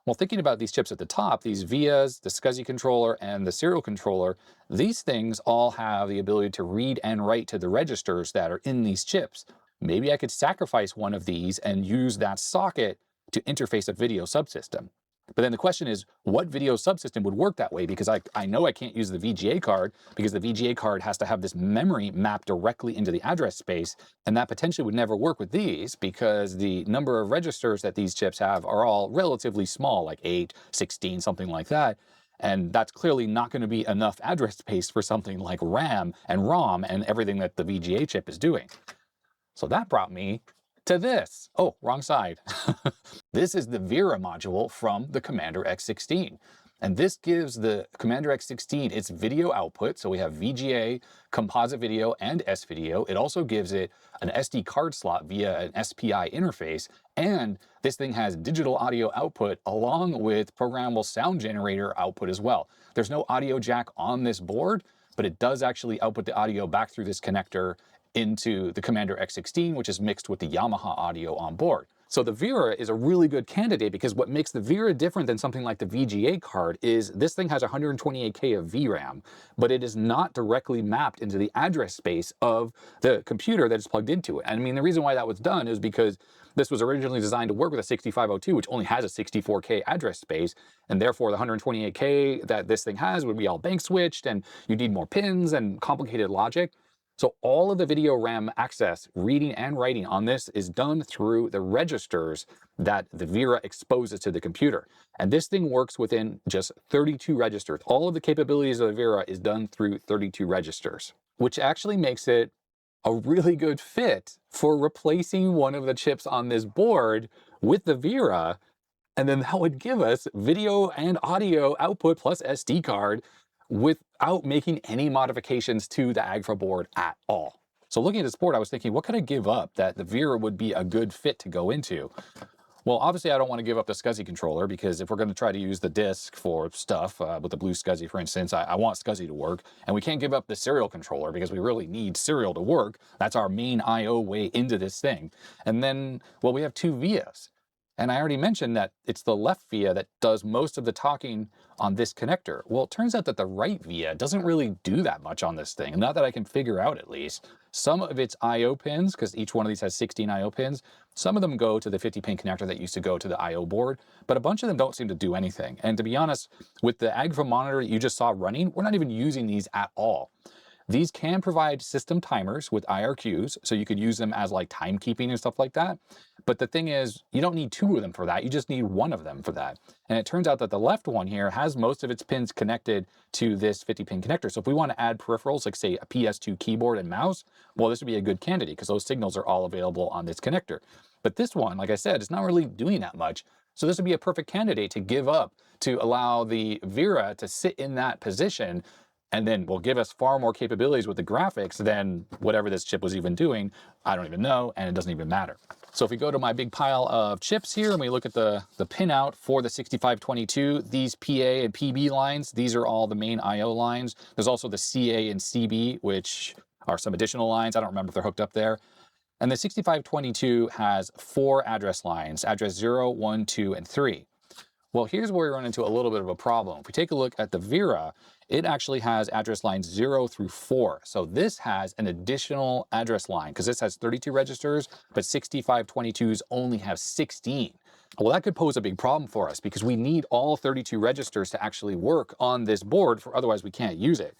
Well, thinking about these chips at the top, these VIAs, the SCSI controller, and the serial controller, these things all have the ability to read and write to the registers that are in these chips. Maybe I could sacrifice one of these and use that socket to interface a video subsystem. But then the question is, what video subsystem would work that way? Because I know I can't use the VGA card because the VGA card has to have this memory mapped directly into the address space. And that potentially would never work with these because the number of registers that these chips have are all relatively small, like 8, 16, something like that. And that's clearly not going to be enough address space for something like RAM and ROM and everything that the VGA chip is doing. So that brought me to this. Oh, wrong side. This is the Vera module from the Commander X16. And this gives the Commander X16 its video output. So we have VGA, composite video, and S-video. It also gives it an SD card slot via an SPI interface. And this thing has digital audio output along with programmable sound generator output as well. There's no audio jack on this board, but it does actually output the audio back through this connector into the Commander X16, which is mixed with the Yamaha audio on board. So the Vera is a really good candidate because what makes the Vera different than something like the VGA card is this thing has 128K of VRAM, but it is not directly mapped into the address space of the computer that is plugged into it. And I mean, the reason why that was done is because this was originally designed to work with a 6502, which only has a 64K address space, and therefore the 128K that this thing has would be all bank switched, and you need more pins and complicated logic. So all of the video RAM access, reading and writing on this is done through the registers that the Vera exposes to the computer. And this thing works within just 32 registers. All of the capabilities of the Vera is done through 32 registers, which actually makes it a really good fit for replacing one of the chips on this board with the Vera. And then that would give us video and audio output plus SD card without making any modifications to the Agfa board at all. So looking at this board, I was thinking, what could I give up that the Vera would be a good fit to go into? Well, obviously I don't want to give up the SCSI controller because if we're going to try to use the disk for stuff with the BlueSCSI, for instance, I want SCSI to work, and we can't give up the serial controller because we really need serial to work. That's our main I/O way into this thing. And then, well, we have two VIAs. And I already mentioned that it's the left VIA that does most of the talking on this connector. Well, it turns out that the right VIA doesn't really do that much on this thing, not that I can figure out at least. Some of its I/O pins, because each one of these has 16 I/O pins, some of them go to the 50-pin connector that used to go to the I/O board, but a bunch of them don't seem to do anything. And to be honest, with the Agfa monitor you just saw running, we're not even using these at all. These can provide system timers with IRQs, so you could use them as like timekeeping and stuff like that. But the thing is, you don't need two of them for that, you just need one of them for that. And it turns out that the left one here has most of its pins connected to this 50-pin connector. So if we want to add peripherals, like say a PS2 keyboard and mouse, well, this would be a good candidate because those signals are all available on this connector. But this one, like I said, it's not really doing that much. So this would be a perfect candidate to give up to allow the Vera to sit in that position, and then will give us far more capabilities with the graphics than whatever this chip was even doing. I don't even know, and it doesn't even matter. So if we go to my big pile of chips here and we look at the pinout for the 6522, these PA and PB lines, these are all the main I/O lines. There's also the CA and CB, which are some additional lines. I don't remember if they're hooked up there. And the 6522 has 4 address lines, address 0, 1, 2, and 3. Well, here's where we run into a little bit of a problem. If we take a look at the Vera, it actually has address lines 0 through 4. So this has an additional address line because this has 32 registers, but 6522s only have 16. Well, that could pose a big problem for us because we need all 32 registers to actually work on this board, for otherwise we can't use it.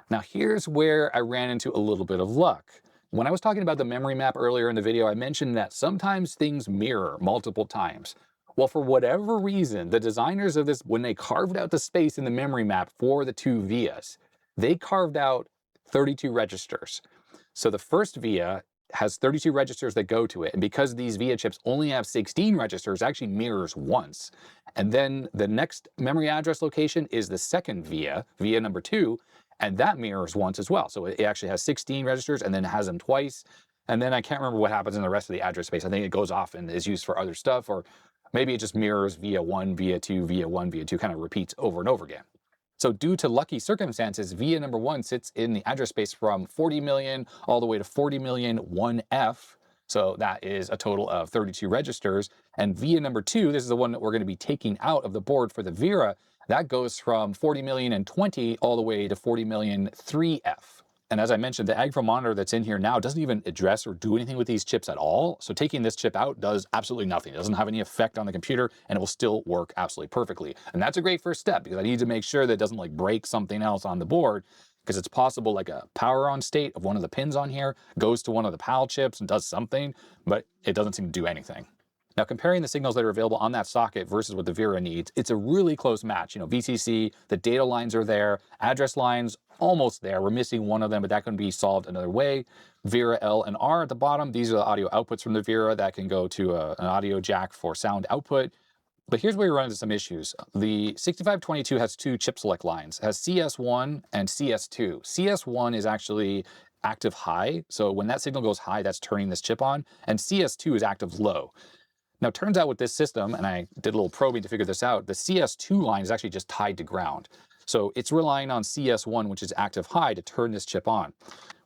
Now, here's where I ran into a little bit of luck. When I was talking about the memory map earlier in the video, I mentioned that sometimes things mirror multiple times. Well, for whatever reason, the designers of this, when they carved out the space in the memory map for the two vias, they carved out 32 registers. So the first via has 32 registers that go to it. And because these via chips only have 16 registers, it actually mirrors once. And then the next memory address location is the second via number 2, and that mirrors once as well. So it actually has 16 registers and then it has them twice. And then I can't remember what happens in the rest of the address space. I think it goes off and is used for other stuff, or maybe it just mirrors via 1, via 2, via 1, via 2, kind of repeats over and over again. So due to lucky circumstances, via number 1 sits in the address space from 40 million all the way to 40 million 1F. So that is a total of 32 registers. And via number 2, this is the one that we're going to be taking out of the board for the Vera, that goes from 40 million and 20 all the way to 40 million 3F. And as I mentioned, the Agfa monitor that's in here now doesn't even address or do anything with these chips at all. So taking this chip out does absolutely nothing. It doesn't have any effect on the computer, and it will still work absolutely perfectly. And that's a great first step because I need to make sure that it doesn't like break something else on the board, because it's possible like a power on state of one of the pins on here goes to one of the PAL chips and does something, but it doesn't seem to do anything. Now, comparing the signals that are available on that socket versus what the Vera needs, it's a really close match. You know, VCC, the data lines are there, address lines almost there. We're missing one of them, but that can be solved another way. Vera L and R at the bottom, these are the audio outputs from the Vera that can go to an audio jack for sound output. But here's where we run into some issues. The 6522 has 2 chip select lines. It has CS1 and CS2. CS1 is actually active high. So when that signal goes high, that's turning this chip on. And CS2 is active low. Now, it turns out with this system, and I did a little probing to figure this out, the CS2 line is actually just tied to ground. So it's relying on CS1, which is active high, to turn this chip on.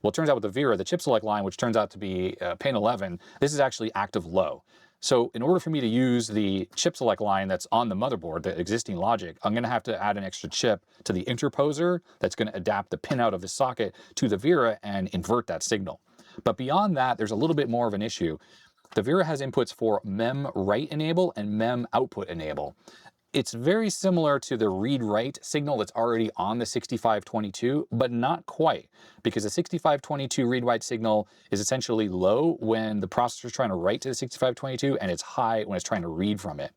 Well, it turns out with the Vera, the chip select line, which turns out to be pin 11, this is actually active low. So in order for me to use the chip select line that's on the motherboard, the existing logic, I'm going to have to add an extra chip to the interposer that's going to adapt the pin out of the socket to the Vera and invert that signal. But beyond that, there's a little bit more of an issue. The Vera has inputs for mem write enable and mem output enable. It's very similar to the read-write signal that's already on the 6522, but not quite, because the 6522 read-write signal is essentially low when the processor is trying to write to the 6522, and it's high when it's trying to read from it.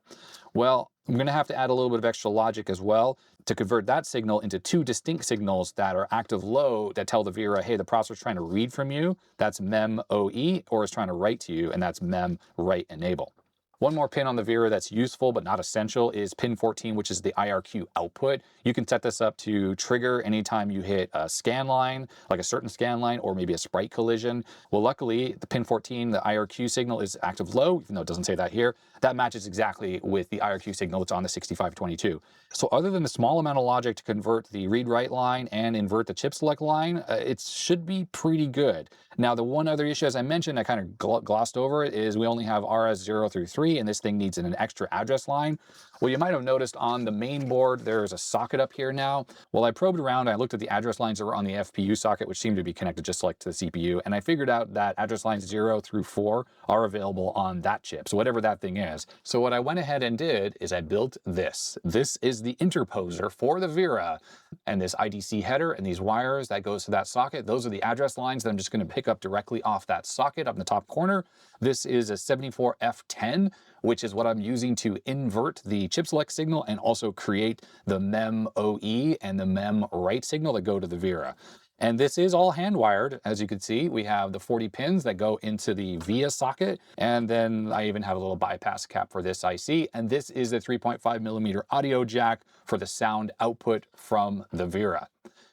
Well, I'm going to have to add a little bit of extra logic as well to convert that signal into 2 distinct signals that are active low that tell the Vera, hey, the processor's trying to read from you, that's mem OE, or is trying to write to you, and that's mem write enable. One more pin on the Vera that's useful but not essential is pin 14, which is the IRQ output. You can set this up to trigger anytime you hit a scan line, like a certain scan line, or maybe a sprite collision. Well, luckily, the pin 14, the IRQ signal, is active low, even though it doesn't say that here. That matches exactly with the IRQ signal that's on the 6522. So other than the small amount of logic to convert the read-write line and invert the chip select line, it should be pretty good. Now, the one other issue, as I mentioned, I kind of glossed over it, is we only have RS0 through 3, and this thing needs an extra address line. Well, you might have noticed on the main board, there's a socket up here now. Well, I probed around, I looked at the address lines that were on the FPU socket, which seemed to be connected just like to the CPU, and I figured out that address lines 0 through 4 are available on that chip, so whatever that thing is. So what I went ahead and did is I built this. This is the interposer for the Vera, and this IDC header and these wires that goes to that socket, those are the address lines that I'm just going to pick up directly off that socket up in the top corner. This is a 74F10, which is what I'm using to invert the chip select signal and also create the mem OE and the mem write signal that go to the Vera. And this is all hand wired. As you can see, we have the 40 pins that go into the VIA socket. And then I even have a little bypass cap for this IC. And this is the 3.5mm audio jack for the sound output from the Vera.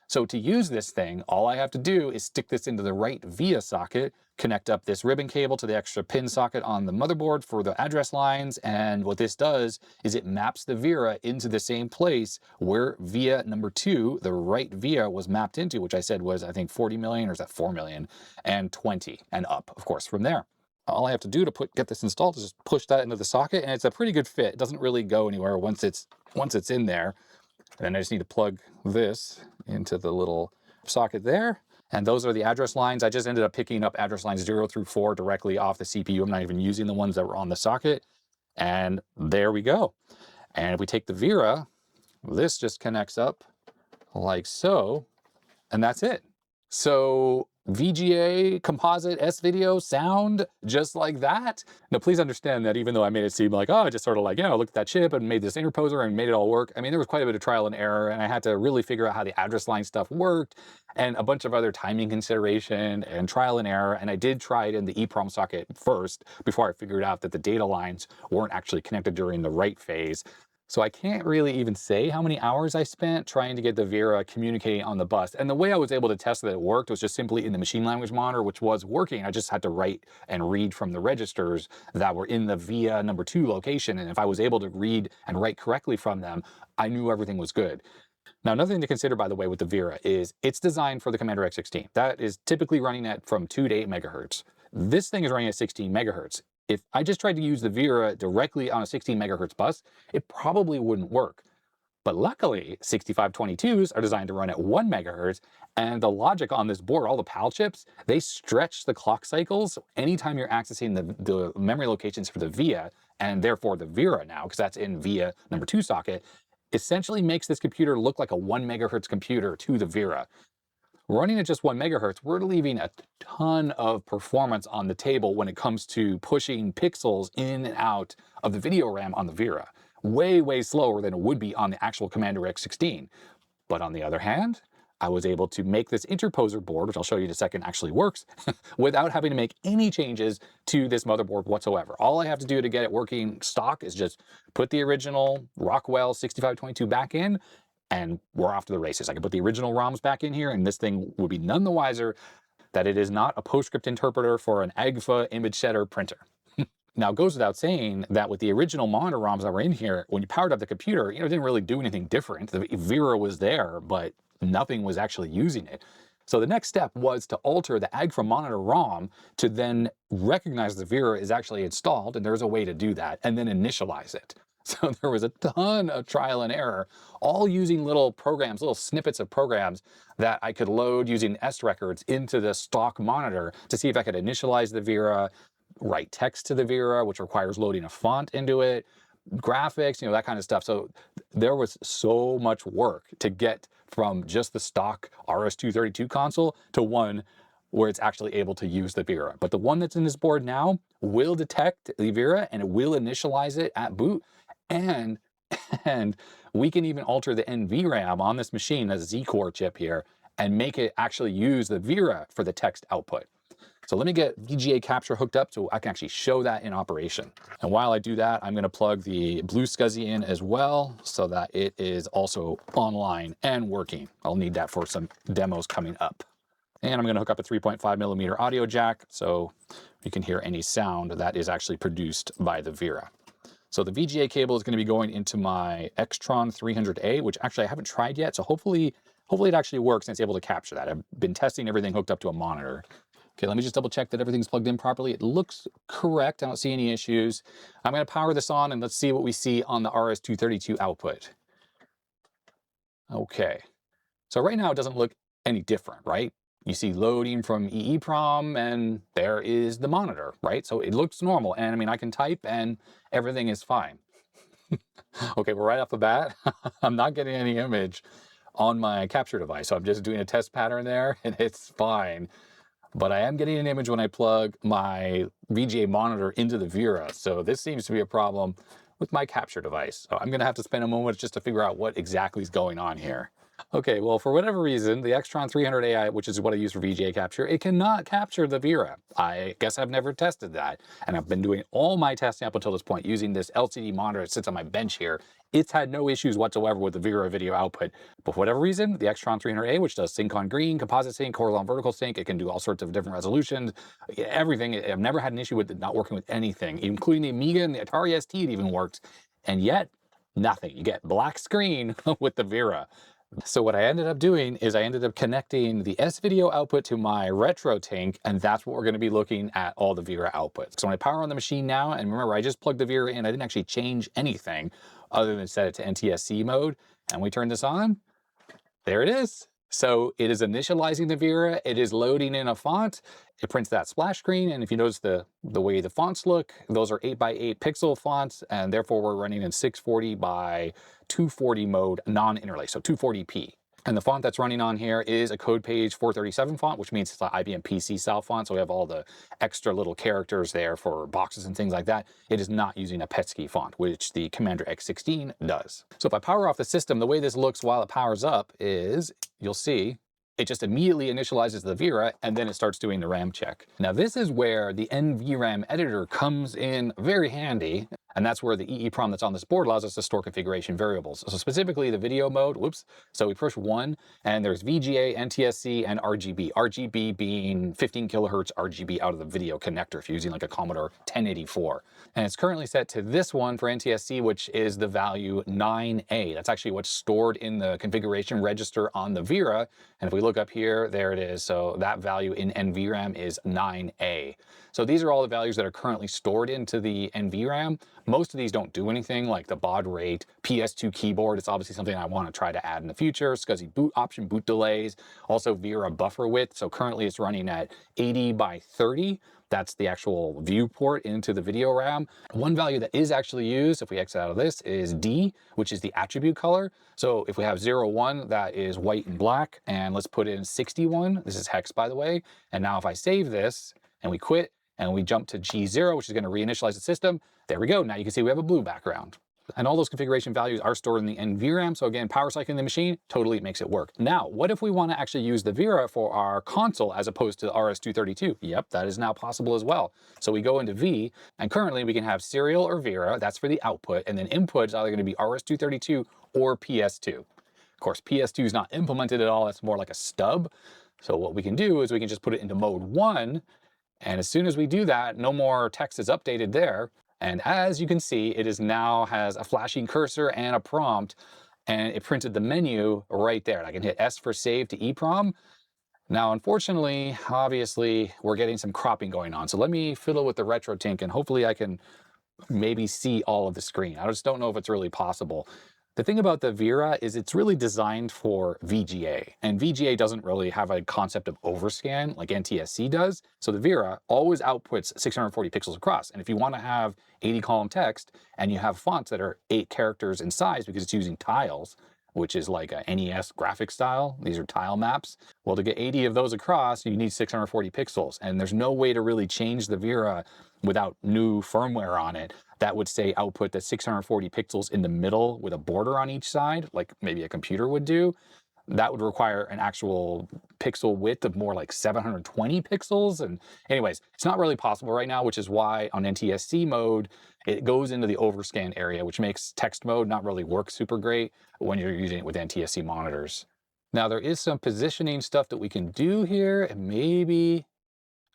So to use this thing, all I have to do is stick this into the right VIA socket, connect up this ribbon cable to the extra pin socket on the motherboard for the address lines, and what this does is it maps the Vera into the same place where VIA number 2, the right VIA, was mapped into, which I said was, I think, 40 million, or is that 4 million, and 20, and up, of course, from there. all I have to do to get this installed is just push that into the socket, and it's a pretty good fit. It doesn't really go anywhere once it's in there. And then I just need to plug this into the little socket there. And those are the address lines. I just ended up picking up address lines 0 through 4 directly off the CPU. I'm not even using the ones that were on the socket. And there we go. And if we take the Vera, this just connects up like so, and that's it. So VGA, composite, S-video, sound, just like that. Now, please understand that even though I made it seem like, oh, I just sort of like, looked at that chip and made this interposer and made it all work. I mean, there was quite a bit of trial and error, and I had to really figure out how the address line stuff worked and a bunch of other timing consideration and trial and error. And I did try it in the EEPROM socket first before I figured out that the data lines weren't actually connected during the write phase. So I can't really even say how many hours I spent trying to get the Vera communicating on the bus. And the way I was able to test that it worked was just simply in the machine language monitor, which was working. I just had to write and read from the registers that were in the VIA #2 location. And if I was able to read and write correctly from them, I knew everything was good. Now, another thing to consider, by the way, with the Vera is it's designed for the Commander X16. That is typically running at from 2 to 8 megahertz. This thing is running at 16 megahertz. If I just tried to use the Vera directly on a 16 megahertz bus, it probably wouldn't work. But luckily, 6522s are designed to run at 1 megahertz, and the logic on this board, all the PAL chips, they stretch the clock cycles anytime you're accessing the memory locations for the VIA, and therefore the Vera now, because that's in VIA #2 socket, essentially makes this computer look like a 1 megahertz computer to the Vera. Running at just 1 megahertz, we're leaving a ton of performance on the table when it comes to pushing pixels in and out of the video RAM on the Vera. Way, way slower than it would be on the actual Commander X16. But on the other hand, I was able to make this interposer board, which I'll show you in a second actually works, without having to make any changes to this motherboard whatsoever. All I have to do to get it working stock is just put the original Rockwell 6522 back in, and we're off to the races. I can put the original ROMs back in here, and this thing would be none the wiser that it is not a PostScript interpreter for an Agfa image setter printer. Now, it goes without saying that with the original monitor ROMs that were in here, when you powered up the computer, it didn't really do anything different. The Vera was there, but nothing was actually using it. So the next step was to alter the Agfa monitor ROM to then recognize the Vera is actually installed, and there's a way to do that, and then initialize it. So there was a ton of trial and error, all using little programs, little snippets of programs that I could load using S records into the stock monitor to see if I could initialize the Vera, write text to the Vera, which requires loading a font into it, graphics, that kind of stuff. So there was so much work to get from just the stock RS-232 console to one where it's actually able to use the Vera. But the one that's in this board now will detect the Vera, and it will initialize it at boot. And we can even alter the NVRAM on this machine, a Z-Core chip here, and make it actually use the Vera for the text output. So let me get VGA capture hooked up so I can actually show that in operation. And while I do that, I'm going to plug the BlueSCSI in as well so that it is also online and working. I'll need that for some demos coming up. And I'm going to hook up a 3.5 millimeter audio jack so you can hear any sound that is actually produced by the Vera. So the VGA cable is going to be going into my Extron 300A, which actually I haven't tried yet. So hopefully it actually works and it's able to capture that. I've been testing everything hooked up to a monitor. Okay, let me just double check that everything's plugged in properly. It looks correct. I don't see any issues. I'm going to power this on and let's see what we see on the RS-232 output. Okay, so right now it doesn't look any different, right? You see loading from EEPROM and there is the monitor, right? So it looks normal. And I mean, I can type and everything is fine. Okay, well, right off the bat, I'm not getting any image on my capture device. So I'm just doing a test pattern there and it's fine. But I am getting an image when I plug my VGA monitor into the Vera. So this seems to be a problem with my capture device. So I'm gonna have to spend a moment just to figure out what exactly is going on here. Okay, well, for whatever reason, the Extron 300AI, which is what I use for VGA capture, it cannot capture the Vera. I guess I've never tested that. And I've been doing all my testing up until this point using this LCD monitor that sits on my bench here. It's had no issues whatsoever with the Vera video output. But for whatever reason, the Extron 300A, which does sync on green, composite sync, horizontal vertical sync, it can do all sorts of different resolutions, everything. I've never had an issue with it not working with anything, including the Amiga and the Atari ST, it even worked. And yet, nothing. You get black screen with the Vera. So what I ended up doing is I ended up connecting the S-Video output to my RetroTink, and that's what we're going to be looking at all the Vera outputs. So when I power on the machine now, and remember I just plugged the Vera in, I didn't actually change anything other than set it to NTSC mode, and we turn this on, there it is. So it is initializing the Vera, it is loading in a font, it prints that splash screen, and if you notice the way the fonts look, those are 8x8 pixel fonts, and therefore we're running in 640 by 240 mode non-interlace, so 240p. And the font that's running on here is a code page 437 font, which means it's an IBM PC style font. So we have all the extra little characters there for boxes and things like that. It is not using a Petsky font, which the Commander X16 does. So if I power off the system, the way this looks while it powers up is, you'll see, it just immediately initializes the Vera and then it starts doing the RAM check. Now this is where the NVRAM editor comes in very handy, and that's where the EEPROM that's on this board allows us to store configuration variables. So specifically the video mode, whoops, so we push 1 and there's VGA, NTSC, and RGB. RGB being 15 kilohertz RGB out of the video connector if you're using like a Commodore 1084. And it's currently set to this one for NTSC, which is the value 9A. That's actually what's stored in the configuration register on the Vera. And if we look up here, there it is. So that value in NVRAM is 9A. So these are all the values that are currently stored into the NVRAM. Most of these don't do anything, like the baud rate, PS2 keyboard. It's obviously something I want to try to add in the future. SCSI boot option, boot delays, also Vera buffer width. So currently it's running at 80 by 30. That's the actual viewport into the video RAM. One value that is actually used, if we exit out of this, is D, which is the attribute color. So if we have 01, that is white and black. And let's put in 61. This is hex, by the way. And now if I save this and we quit and we jump to G0, which is going to reinitialize the system, there we go. Now you can see we have a blue background. And all those configuration values are stored in the NVRAM. So again, power cycling the machine totally makes it work. Now, what if we want to actually use the Vera for our console as opposed to RS-232? Yep, that is now possible as well. So we go into V, and currently we can have serial or Vera. That's for the output. And then input is either going to be RS-232 or PS2. Of course, PS2 is not implemented at all. That's more like a stub. So what we can do is we can just put it into mode 1. And as soon as we do that, no more text is updated there. And as you can see, it is now has a flashing cursor and a prompt, and it printed the menu right there. I can hit S for save to EEPROM. Now, unfortunately, obviously, we're getting some cropping going on. So let me fiddle with the RetroTink, and hopefully I can maybe see all of the screen. I just don't know if it's really possible. The thing about the Vera is it's really designed for VGA, and VGA doesn't really have a concept of overscan like NTSC does. So the Vera always outputs 640 pixels across. And if you want to have 80 column text and you have fonts that are 8 characters in size because it's using tiles, which is like a NES graphic style, these are tile maps. Well, to get 80 of those across, you need 640 pixels. And there's no way to really change the Vera without new firmware on it that would say output the 640 pixels in the middle with a border on each side, like maybe a computer would do. That would require an actual pixel width of more like 720 pixels. And anyways, it's not really possible right now, which is why on NTSC mode, it goes into the overscan area, which makes text mode not really work super great when you're using it with NTSC monitors. Now there is some positioning stuff that we can do here, and maybe,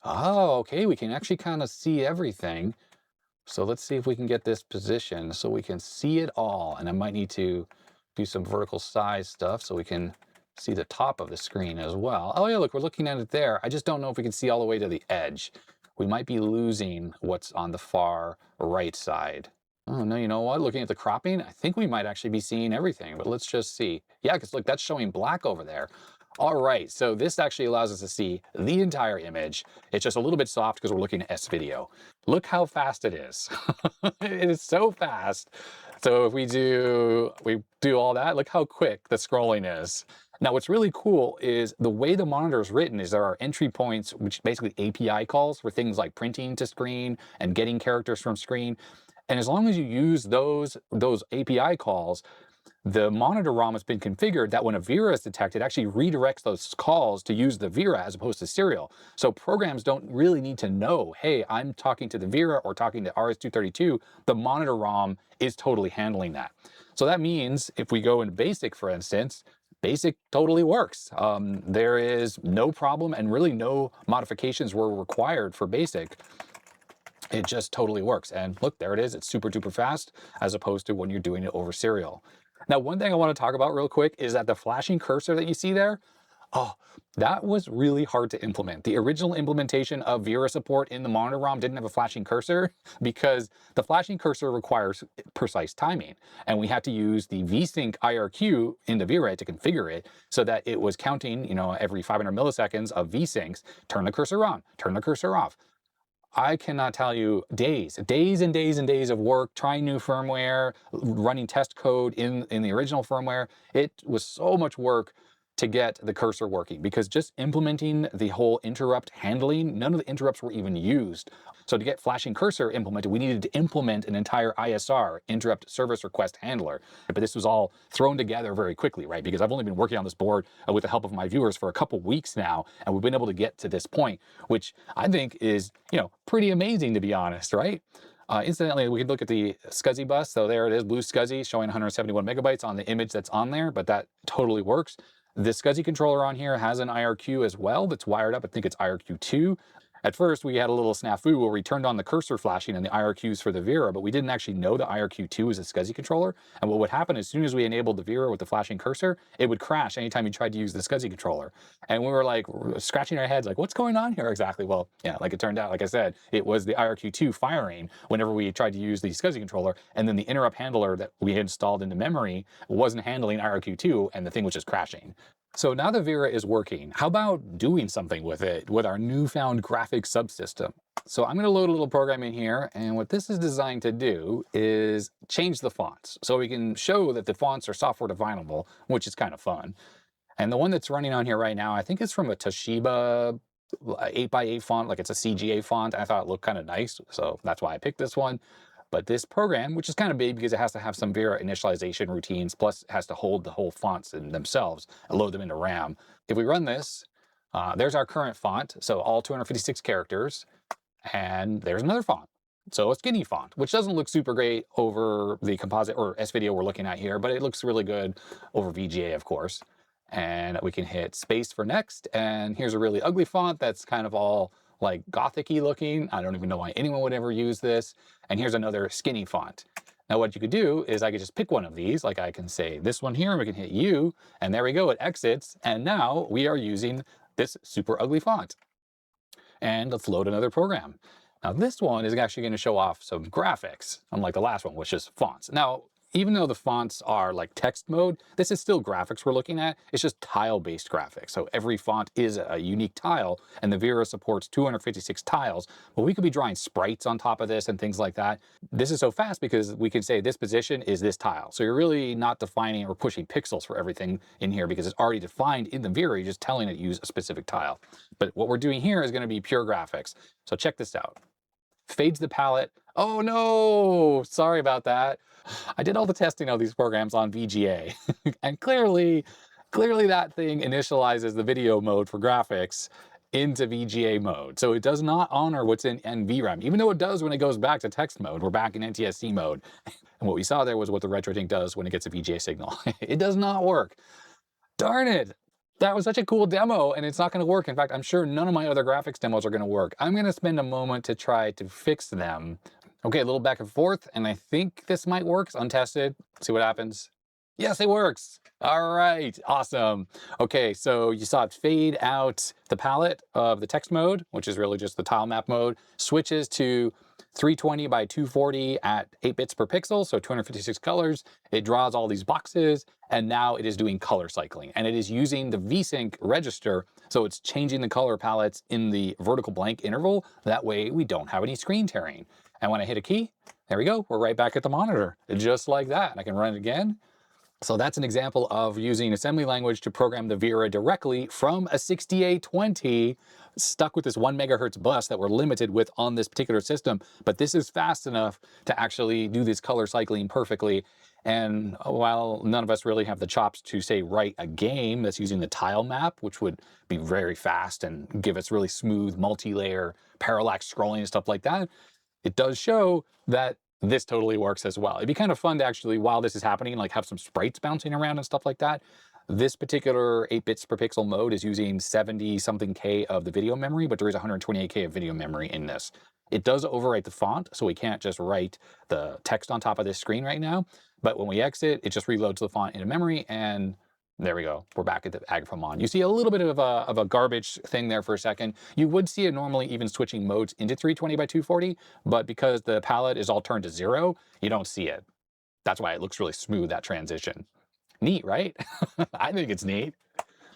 oh, okay, we can actually kind of see everything. So let's see if we can get this position so we can see it all. And I might need to do some vertical size stuff so we can see the top of the screen as well. Oh yeah, look, we're looking at it there. I just don't know if we can see all the way to the edge. We might be losing what's on the far right side. Oh no, you know what? Looking at the cropping, I think we might actually be seeing everything, but let's just see. Yeah, because look, that's showing black over there. All right, so this actually allows us to see the entire image. It's just a little bit soft because we're looking at S-Video. Look how fast it is. It is so fast. So if we do all that, look how quick the scrolling is. Now, what's really cool is the way the monitor is written is there are entry points, which basically API calls for things like printing to screen and getting characters from screen. And as long as you use those API calls, the monitor ROM has been configured that when a Vera is detected, it actually redirects those calls to use the Vera as opposed to serial. So programs don't really need to know, hey, I'm talking to the Vera or talking to RS-232. The monitor ROM is totally handling that. So that means if we go into BASIC, for instance, BASIC totally works. There is no problem and really no modifications were required for BASIC. It just totally works. And look, there it is. It's super duper fast as opposed to when you're doing it over serial. Now, one thing I want to talk about real quick is that the flashing cursor that you see there, oh, that was really hard to implement. The original implementation of Vera support in the Monitor ROM didn't have a flashing cursor because the flashing cursor requires precise timing. And we had to use the VSync IRQ in the Vera to configure it so that it was counting, you know, every 500 milliseconds of VSyncs, turn the cursor on, turn the cursor off. I cannot tell you days and days and days of work, trying new firmware, running test code in the original firmware. It was so much work to get the cursor working because just implementing the whole interrupt handling, none of the interrupts were even used. So to get flashing cursor implemented, we needed to implement an entire ISR, interrupt service request handler. But this was all thrown together very quickly, right? Because I've only been working on this board with the help of my viewers for a couple weeks now, and we've been able to get to this point, which I think is, you know, pretty amazing, to be honest, right? Incidentally, we can look at the SCSI bus. So there it is, BlueSCSI, showing 171 megabytes on the image that's on there, but that totally works. The SCSI controller on here has an IRQ as well that's wired up. I think it's IRQ2. At first, we had a little snafu where we turned on the cursor flashing and the IRQs for the Vera, but we didn't actually know the IRQ2 was a SCSI controller. And what would happen as soon as we enabled the Vera with the flashing cursor, it would crash anytime you tried to use the SCSI controller. And we were like scratching our heads like, what's going on here exactly? Well, yeah, like it turned out, like I said, it was the IRQ2 firing whenever we tried to use the SCSI controller, and then the interrupt handler that we had installed into memory wasn't handling IRQ2, and the thing was just crashing. So now the Vera is working. How about doing something with it with our newfound graphics subsystem? So I'm going to load a little program in here, and what this is designed to do is change the fonts. So we can show that the fonts are software definable, which is kind of fun. And the one that's running on here right now, I think it's from a Toshiba 8x8 font, like it's a CGA font. I thought it looked kind of nice, so that's why I picked this one. But this program, which is kind of big because it has to have some Vera initialization routines, plus it has to hold the whole fonts in themselves and load them into RAM. If we run this, there's our current font, so all 256 characters, and there's another font. So a skinny font, which doesn't look super great over the composite or S-video we're looking at here, but it looks really good over VGA, of course. And we can hit space for next, and here's a really ugly font that's kind of all like Gothic-y looking. I don't even know why anyone would ever use this. And here's another skinny font. Now what you could do is I could just pick one of these, like I can say this one here, and we can hit U, and there we go, it exits, and now we are using this super ugly font. And let's load another program. Now this one is actually going to show off some graphics, unlike the last one, which is fonts. Now, even though the fonts are like text mode, this is still graphics we're looking at. It's just tile-based graphics. So every font is a unique tile, and the Vera supports 256 tiles. But we could be drawing sprites on top of this and things like that. This is so fast because we can say this position is this tile. So you're really not defining or pushing pixels for everything in here because it's already defined in the Vera. You're just telling it to use a specific tile. But what we're doing here is going to be pure graphics. So check this out. Fades the palette. Oh no, sorry about that. I did all the testing of these programs on VGA, and clearly that thing initializes the video mode for graphics into VGA mode. So it does not honor what's in NVRAM, even though it does when it goes back to text mode. We're back in NTSC mode. And what we saw there was what the RetroTink does when it gets a VGA signal. It does not work. Darn it. That was such a cool demo, and it's not going to work. In fact, I'm sure none of my other graphics demos are going to work. I'm going to spend a moment to try to fix them. Okay, a little back and forth, and I think this might work. It's untested. See what happens. Yes, it works. All right, awesome. Okay, so you saw it fade out the palette of the text mode, which is really just the tile map mode, switches to 320 by 240 at 8 bits per pixel, so 256 colors. It draws all these boxes, and now it is doing color cycling, and it is using the VSync register, so it's changing the color palettes in the vertical blank interval. That way we don't have any screen tearing. And when I hit a key, there we go, we're right back at the monitor, just like that. I can run it again. So that's an example of using assembly language to program the Vera directly from a 6820, stuck with this 1 megahertz bus that we're limited with on this particular system. But this is fast enough to actually do this color cycling perfectly. And while none of us really have the chops to, say, write a game that's using the tile map, which would be very fast and give us really smooth multi-layer parallax scrolling and stuff like that, it does show that this totally works as well. It'd be kind of fun to actually, while this is happening, like have some sprites bouncing around and stuff like that. This particular 8 bits per pixel mode is using 70 something K of the video memory, but there is 128K of video memory in this. It does overwrite the font, so we can't just write the text on top of this screen right now, But when we exit, it just reloads the font into memory, and there we go. We're back at the Agfa-MON. You see a little bit of a garbage thing there for a second. You would see it normally even switching modes into 320 by 240, but because the palette is all turned to 0, you don't see it. That's why it looks really smooth, that transition. Neat, right? I think it's neat.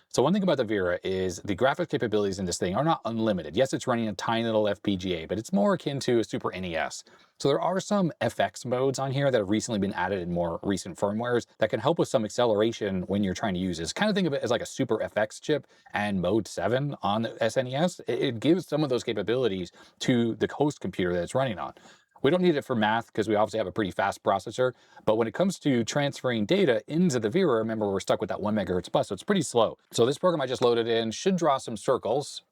So one thing about the Vera is the graphics capabilities in this thing are not unlimited. Yes, it's running a tiny little FPGA, but it's more akin to a Super NES. So there are some FX modes on here that have recently been added in more recent firmwares that can help with some acceleration when you're trying to use this. Kind of think of it as like a Super FX chip and Mode 7 on the SNES. It gives some of those capabilities to the host computer that it's running on. We don't need it for math because we obviously have a pretty fast processor, but when it comes to transferring data into the Vera, remember we're stuck with that 1 megahertz bus, so it's pretty slow. So this program I just loaded in should draw some circles.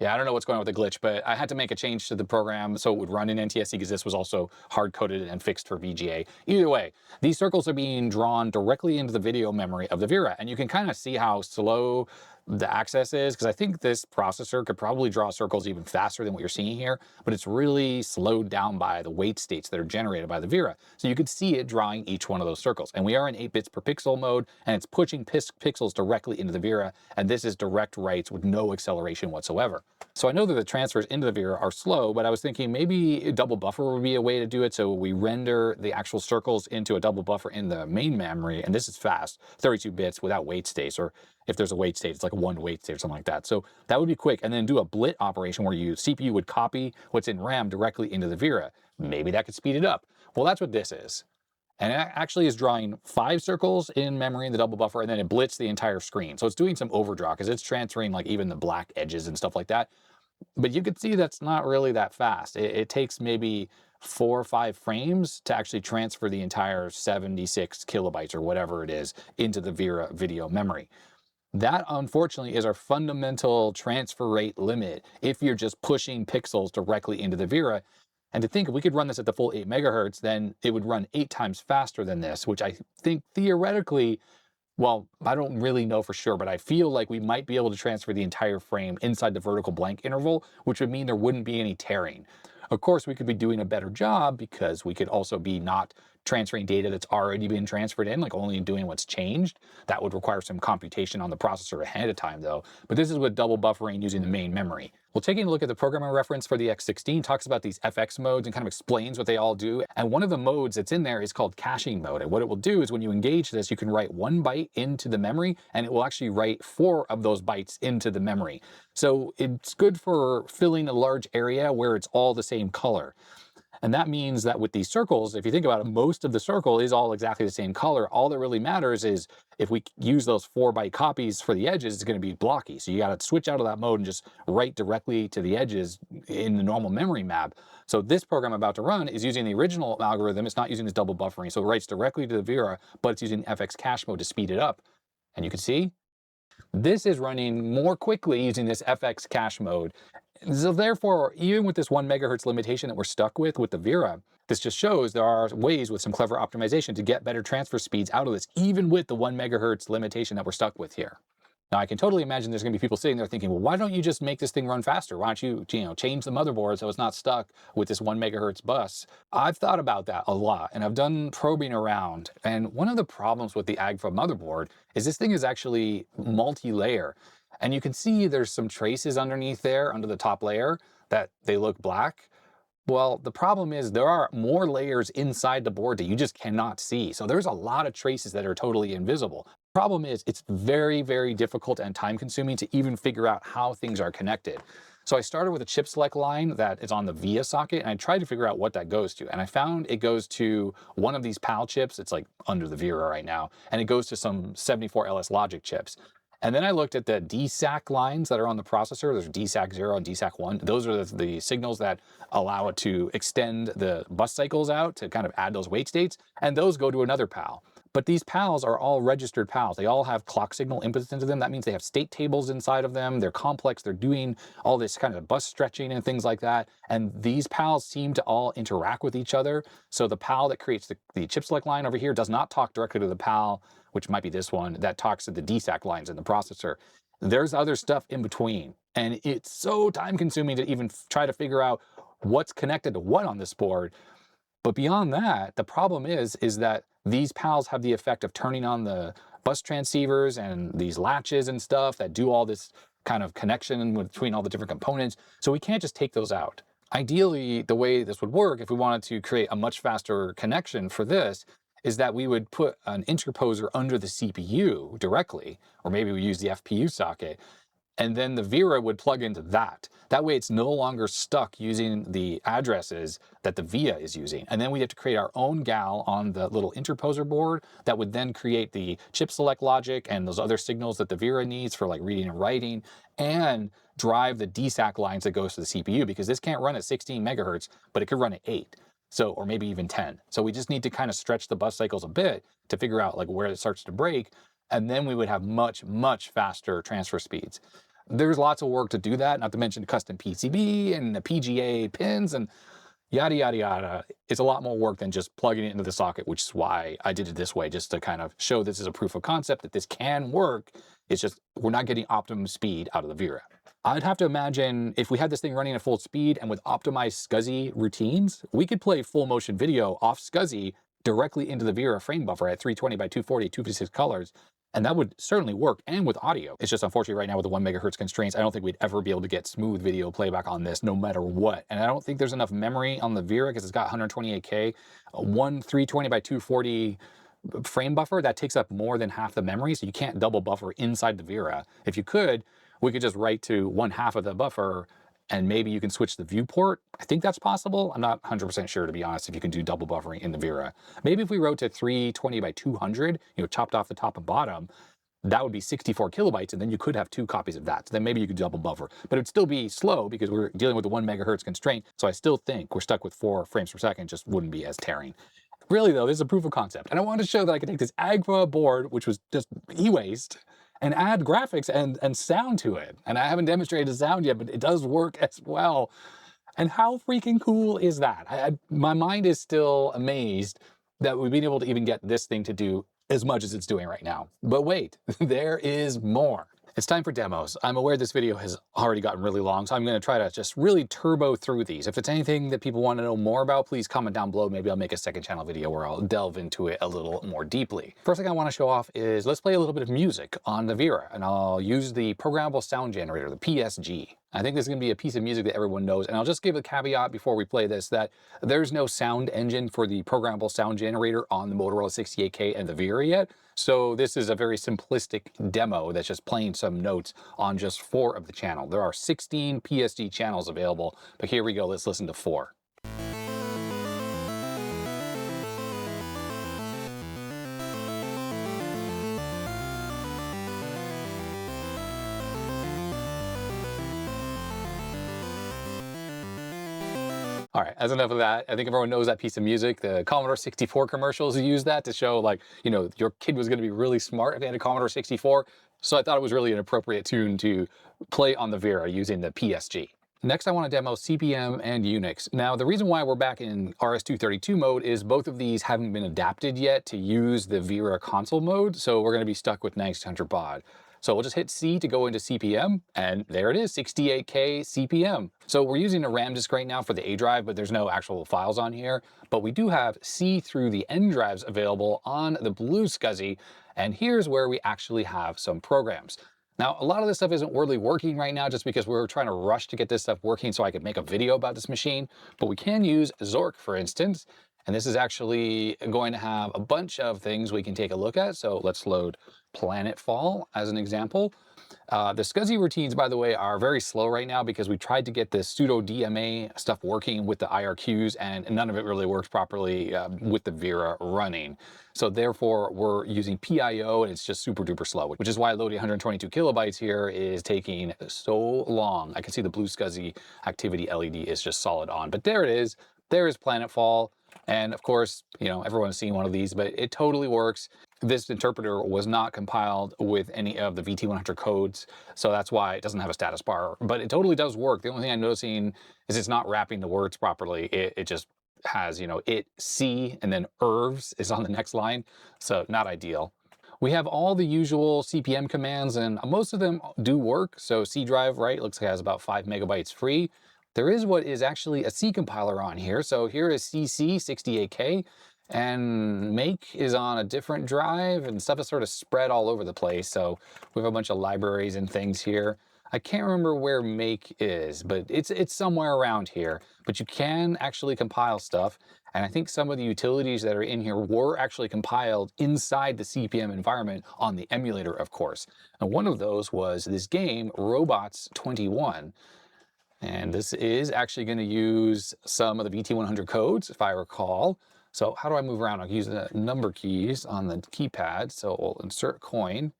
Yeah, I don't know what's going on with the glitch, but I had to make a change to the program so it would run in NTSC because this was also hard-coded and fixed for VGA. Either way, these circles are being drawn directly into the video memory of the Vera, and you can kind of see how slow the access is, because I think this processor could probably draw circles even faster than what you're seeing here, but it's really slowed down by the weight states that are generated by the Vera. So you could see it drawing each one of those circles. And we are in 8 bits per pixel mode, and it's pushing pixels directly into the Vera, and this is direct writes with no acceleration whatsoever. So I know that the transfers into the Vera are slow, but I was thinking maybe a double buffer would be a way to do it. So we render the actual circles into a double buffer in the main memory, and this is fast, 32 bits without weight states, or if there's a weight state, it's like 1 weight state or something like that. So that would be quick. And then do a blit operation where you CPU would copy what's in RAM directly into the Vera. Maybe that could speed it up. Well, that's what this is. And it actually is drawing 5 circles in memory in the double buffer, and then it blits the entire screen. So it's doing some overdraw because it's transferring like even the black edges and stuff like that. But you can see that's not really that fast. It takes maybe 4 or 5 frames to actually transfer the entire 76 kilobytes or whatever it is into the Vera video memory. That, unfortunately, is our fundamental transfer rate limit if you're just pushing pixels directly into the Vera. And to think if we could run this at the full 8 megahertz, then it would run 8 times faster than this, which I think theoretically, well, I don't really know for sure, but I feel like we might be able to transfer the entire frame inside the vertical blank interval, which would mean there wouldn't be any tearing. Of course, we could be doing a better job because we could also be not transferring data that's already been transferred in, like only doing what's changed. That would require some computation on the processor ahead of time though. But this is with double buffering using the main memory. Well, taking a look at the programming reference for the X16 talks about these FX modes and kind of explains what they all do. And one of the modes that's in there is called caching mode. And what it will do is when you engage this, you can write 1 byte into the memory, and it will actually write 4 of those bytes into the memory. So it's good for filling a large area where it's all the same color. And that means that with these circles, if you think about it, most of the circle is all exactly the same color. All that really matters is if we use those 4 byte copies for the edges, it's going to be blocky. So you got to switch out of that mode and just write directly to the edges in the normal memory map. So this program I'm about to run is using the original algorithm. It's not using this double buffering. So it writes directly to the Vera, but it's using FX cache mode to speed it up. And you can see this is running more quickly using this FX cache mode. So therefore, even with this 1 megahertz limitation that we're stuck with the Vera, this just shows there are ways with some clever optimization to get better transfer speeds out of this, even with the 1 megahertz limitation that we're stuck with here. Now, I can totally imagine there's going to be people sitting there thinking, well, why don't you just make this thing run faster? Why don't you, change the motherboard so it's not stuck with this 1 megahertz bus? I've thought about that a lot, and I've done probing around. And one of the problems with the Agfa motherboard is this thing is actually multi-layer. And you can see there's some traces underneath there, under the top layer, that they look black. Well, the problem is there are more layers inside the board that you just cannot see. So there's a lot of traces that are totally invisible. Problem is it's very, very difficult and time consuming to even figure out how things are connected. So I started with a chip select line that is on the VIA socket, and I tried to figure out what that goes to. And I found it goes to one of these PAL chips. It's like under the Vera right now, and it goes to some 74LS logic chips. And then I looked at the DSAC lines that are on the processor. There's DSAC 0 and DSAC 1. Those are the signals that allow it to extend the bus cycles out to kind of add those wait states. And those go to another PAL. But these PALs are all registered PALs. They all have clock signal inputs into them. That means they have state tables inside of them. They're complex. They're doing all this kind of bus stretching and things like that. And these PALs seem to all interact with each other. So the PAL that creates the chip select line over here does not talk directly to the PAL, which might be this one, that talks to the DSAC lines in the processor. There's other stuff in between. And it's so time consuming to even try to figure out what's connected to what on this board. But beyond that, the problem is that these PALs have the effect of turning on the bus transceivers and these latches and stuff that do all this kind of connection between all the different components. So we can't just take those out. Ideally, the way this would work, if we wanted to create a much faster connection for this, is that we would put an interposer under the CPU directly, or maybe we use the FPU socket, and then the Vera would plug into that. That way it's no longer stuck using the addresses that the VIA is using. And then we have to create our own GAL on the little interposer board that would then create the chip select logic and those other signals that the Vera needs for like reading and writing, and drive the DSAC lines that goes to the CPU, because this can't run at 16 megahertz, but it could run at 8. So, or maybe even 10. So we just need to kind of stretch the bus cycles a bit to figure out like where it starts to break. And then we would have much, much faster transfer speeds. There's lots of work to do that, not to mention custom PCB and the PGA pins and yada, yada, yada. It's a lot more work than just plugging it into the socket, which is why I did it this way, just to kind of show this is a proof of concept that this can work. It's just we're not getting optimum speed out of the Vera. I'd have to imagine if we had this thing running at full speed and with optimized SCSI routines, we could play full motion video off SCSI directly into the Vera frame buffer at 320 by 240, 256 colors. And that would certainly work, and with audio. It's just unfortunately right now with the 1 megahertz constraints, I don't think we'd ever be able to get smooth video playback on this no matter what. And I don't think there's enough memory on the Vera because it's got 128K. One 320 by 240 frame buffer, that takes up more than half the memory, so you can't double buffer inside the Vera. If you could, we could just write to 1/2 of the buffer, and maybe you can switch the viewport. I think that's possible. I'm not 100% sure, to be honest, if you can do double buffering in the Vera. Maybe if we wrote to 320 by 200, chopped off the top and bottom, that would be 64 kilobytes, and then you could have 2 copies of that. So then maybe you could double buffer, but it'd still be slow because we're dealing with the 1 megahertz constraint. So I still think we're stuck with 4 frames per second, just wouldn't be as tearing. Really though, this is a proof of concept. And I wanted to show that I could take this Agfa board, which was just e-waste, and add graphics and sound to it. And I haven't demonstrated the sound yet, but it does work as well. And how freaking cool is that? My mind is still amazed that we've been able to even get this thing to do as much as it's doing right now. But wait, there is more. It's time for demos. I'm aware this video has already gotten really long, so I'm going to try to just really turbo through these. If it's anything that people want to know more about, please comment down below. Maybe I'll make a second channel video where I'll delve into it a little more deeply. First thing I want to show off is let's play a little bit of music on the Vera, and I'll use the programmable sound generator, the PSG. I think this is going to be a piece of music that everyone knows, and I'll just give a caveat before we play this that there's no sound engine for the programmable sound generator on the Motorola 68K and the Vera yet, so this is a very simplistic demo that's just playing some notes on just 4 of the channel. There are 16 PSD channels available, but here we go, let's listen to 4. All right, that's enough of that. I think everyone knows that piece of music. The Commodore 64 commercials use that to show like, your kid was gonna be really smart if they had a Commodore 64. So I thought it was really an appropriate tune to play on the Vera using the PSG. Next, I want to demo CP/M and Unix. Now, the reason why we're back in RS-232 mode is both of these haven't been adapted yet to use the Vera console mode, so we're gonna be stuck with 9600 baud. So we'll just hit C to go into CP/M, and there it is, 68K CP/M. So we're using a RAM disk right now for the A drive, but there's no actual files on here. But we do have C through the N drives available on the BlueSCSI, and here's where we actually have some programs. Now, a lot of this stuff isn't really working right now just because we're trying to rush to get this stuff working so I could make a video about this machine, but we can use Zork, for instance. And this is actually going to have a bunch of things we can take a look at. So let's load Planetfall as an example. The SCSI routines, by the way, are very slow right now because we tried to get the pseudo DMA stuff working with the IRQs, and none of it really works properly with the Vera running. So therefore, we're using PIO, and it's just super duper slow, which is why loading 122 kilobytes here is taking so long. I can see the BlueSCSI activity LED is just solid on, but there it is. There is Planetfall. And of course, everyone's seen one of these, but it totally works. This interpreter was not compiled with any of the VT100 codes, so that's why it doesn't have a status bar, but it totally does work. The only thing I'm noticing is it's not wrapping the words properly. It just has, it C and then ERVs is on the next line, so not ideal. We have all the usual CP/M commands, and most of them do work. So C drive, right, looks like it has about 5 megabytes free. There is what is actually a C compiler on here. So here is CC68K, and make is on a different drive, and stuff is sort of spread all over the place. So we have a bunch of libraries and things here. I can't remember where make is, but it's somewhere around here. But you can actually compile stuff. And I think some of the utilities that are in here were actually compiled inside the CP/M environment on the emulator, of course. And one of those was this game, Robots 21. And this is actually going to use some of the VT100 codes, if I recall. So how do I move around? I'll use the number keys on the keypad. So we'll insert coin,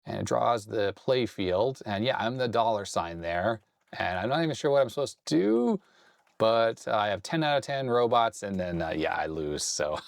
and it draws the play field. And yeah, I'm the $ there. And I'm not even sure what I'm supposed to do, but I have 10 out of 10 robots, and then yeah, I lose. So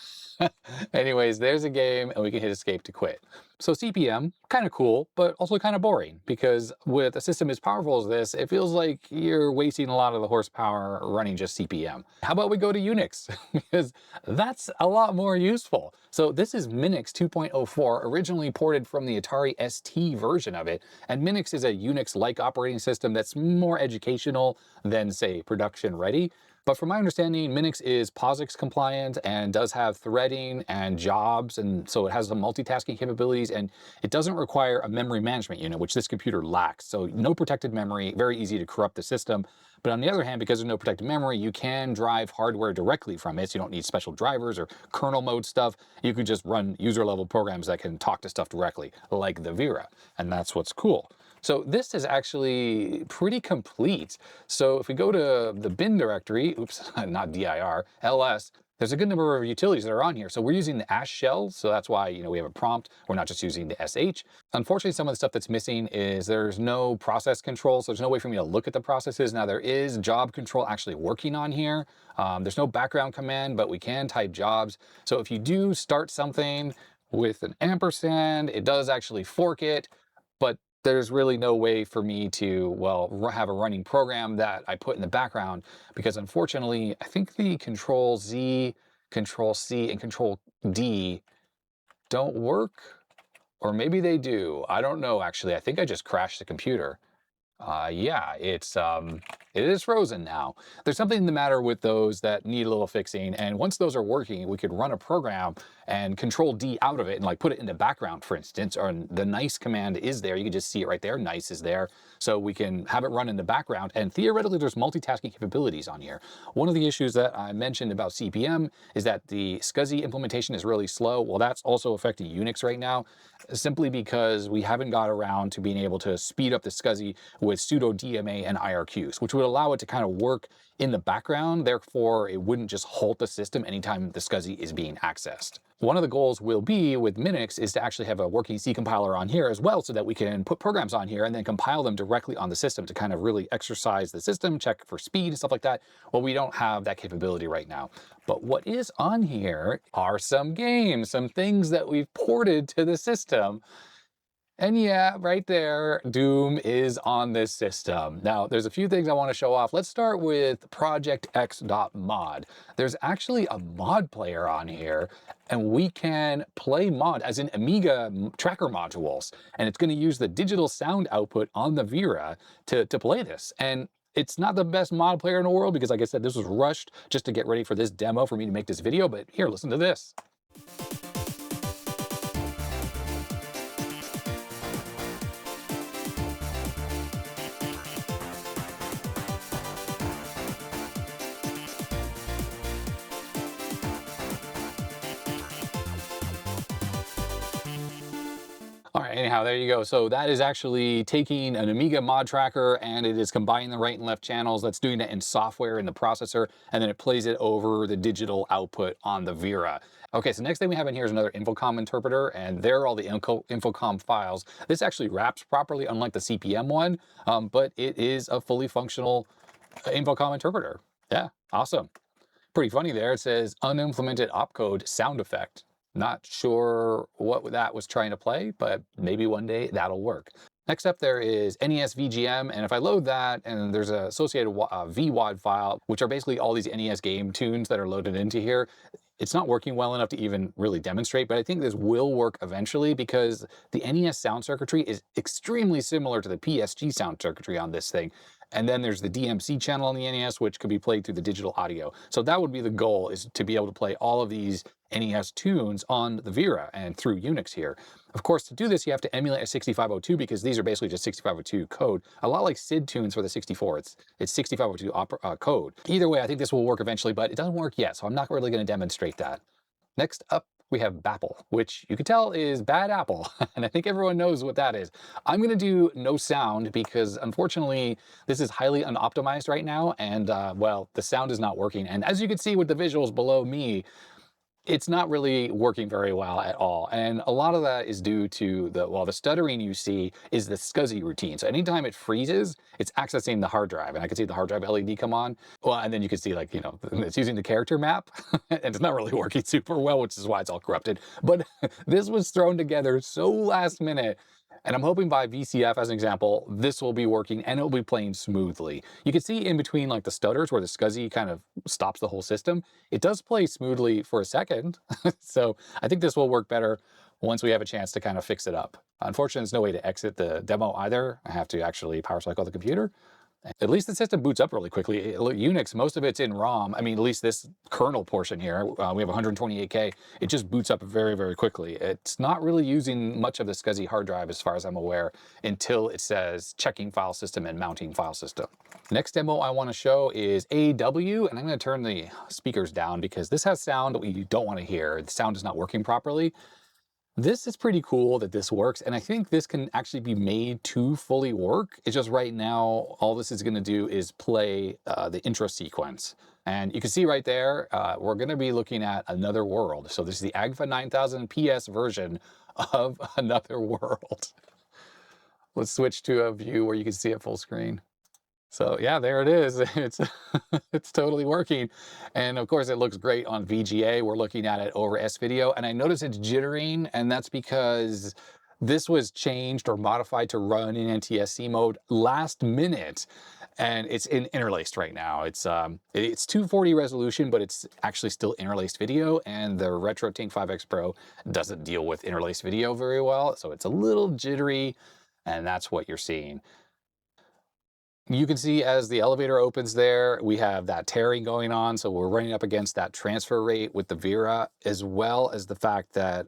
anyways, there's a game, and we can hit escape to quit. So CP/M, kind of cool, but also kind of boring, because with a system as powerful as this, it feels like you're wasting a lot of the horsepower running just CP/M. How about we go to Unix? Because that's a lot more useful. So this is Minix 2.04, originally ported from the Atari ST version of it. And Minix is a Unix-like operating system that's more educational than, say, production ready. But from my understanding, Minix is POSIX compliant and does have threading and jobs, and so it has some multitasking capabilities, and it doesn't require a memory management unit, which this computer lacks. So no protected memory, very easy to corrupt the system. But on the other hand, because there's no protected memory, you can drive hardware directly from it, so you don't need special drivers or kernel mode stuff. You can just run user-level programs that can talk to stuff directly, like the Vera, and that's what's cool. So this is actually pretty complete. So if we go to the bin directory, oops, not dir, ls, there's a good number of utilities that are on here. So we're using the ash shell, so that's why, you know, we have a prompt. We're not just using the sh. Unfortunately, some of the stuff that's missing is there's no process control, so there's no way for me to look at the processes. Now there is job control actually working on here. There's no background command, but we can type jobs. So if you do start something with an ampersand, it does actually fork it, but there's really no way for me to, well, have a running program that I put in the background, because unfortunately, I think the Control Z, Control C, and Control D don't work, or maybe they do. I don't know, actually. I think I just crashed the computer. Yeah, it is frozen now. There's something the matter with those that need a little fixing, and once those are working, we could run a program and Control D out of it and like put it in the background, for instance, or the nice command is there. You can just see it right there. Nice is there. So we can have it run in the background, and theoretically there's multitasking capabilities on here. One of the issues that I mentioned about CP/M is that the SCSI implementation is really slow. Well, that's also affecting Unix right now, simply because we haven't got around to being able to speed up the SCSI with sudo DMA and IRQs, which would allow it to kind of work in the background. Therefore, it wouldn't just halt the system anytime the SCSI is being accessed. One of the goals will be with Minix is to actually have a working C compiler on here as well, so that we can put programs on here and then compile them directly on the system to kind of really exercise the system, check for speed and stuff like that. Well, we don't have that capability right now. But what is on here are some games, some things that we've ported to the system. And yeah, right there, Doom is on this system. Now, there's a few things I want to show off. Let's start with projectx.mod. There's actually a mod player on here, and we can play mod, as in Amiga tracker modules. And it's going to use the digital sound output on the Vera to play this. And it's not the best mod player in the world, because like I said, this was rushed just to get ready for this demo for me to make this video. But here, listen to this. All right, anyhow, there you go. So that is actually taking an Amiga mod tracker, and it is combining the right and left channels. That's doing it in software in the processor, and then it plays it over the digital output on the Vera. Okay, so next thing we have in here is another Infocom interpreter, and there are all the Infocom files. This actually wraps properly, unlike the CP/M one, but it is a fully functional Infocom interpreter. Yeah, awesome. Pretty funny there. It says unimplemented opcode sound effect. Not sure what that was trying to play, but maybe one day that'll work. Next up there is NES VGM, and if I load that, and there's an associated VWAD file, which are basically all these NES game tunes that are loaded into here. It's not working well enough to even really demonstrate, but I think this will work eventually, because the NES sound circuitry is extremely similar to the PSG sound circuitry on this thing. And then there's the DMC channel on the NES, which could be played through the digital audio. So that would be the goal, is to be able to play all of these NES tunes on the Vera and through Unix here. Of course, to do this, you have to emulate a 6502 because these are basically just 6502 code. A lot like SID tunes for the 64. It's 6502 code. Either way, I think this will work eventually, but it doesn't work yet, so I'm not really going to demonstrate that. Next up, we have Bapple, which you can tell is bad apple, and I think everyone knows what that is. I'm going to do no sound because, unfortunately, this is highly unoptimized right now, and, well, the sound is not working. And as you can see with the visuals below me, it's not really working very well at all. And a lot of that is due to the stuttering you see is the SCSI routine. So anytime it freezes, it's accessing the hard drive. And I can see the hard drive LED come on. Well, and then you can see, like, you know, it's using the character map and it's not really working super well, which is why it's all corrupted. But this was thrown together so last minute. And I'm hoping by VCF, as an example, this will be working and it'll be playing smoothly. You can see in between, like, the stutters where the SCSI kind of stops the whole system. It does play smoothly for a second. So I think this will work better once we have a chance to kind of fix it up. Unfortunately, there's no way to exit the demo either. I have to actually power cycle the computer. At least the system boots up really quickly. Unix, most of it's in ROM. I mean, at least this kernel portion here, we have 128K. It just boots up very, very quickly. It's not really using much of the SCSI hard drive, as far as I'm aware, until it says checking file system and mounting file system. Next demo I want to show is AW, and I'm going to turn the speakers down because this has sound that we don't want to hear. The sound is not working properly. This is pretty cool that this works, and I think this can actually be made to fully work. It's just right now, all this is going to do is play the intro sequence. And you can see right there, we're going to be looking at Another World. So this is the Agfa 9000 PS version of Another World. Let's switch to a view where you can see it full screen. So yeah, there it is. It's totally working. And of course it looks great on VGA. We're looking at it over S-Video, and I notice it's jittering, and that's because this was changed or modified to run in NTSC mode last minute. And it's interlaced right now. It's 240 resolution, but it's actually still interlaced video, and the RetroTink 5X Pro doesn't deal with interlaced video very well. So it's a little jittery, and that's what you're seeing. You can see as the elevator opens there, we have that tearing going on. So we're running up against that transfer rate with the Vera, as well as the fact that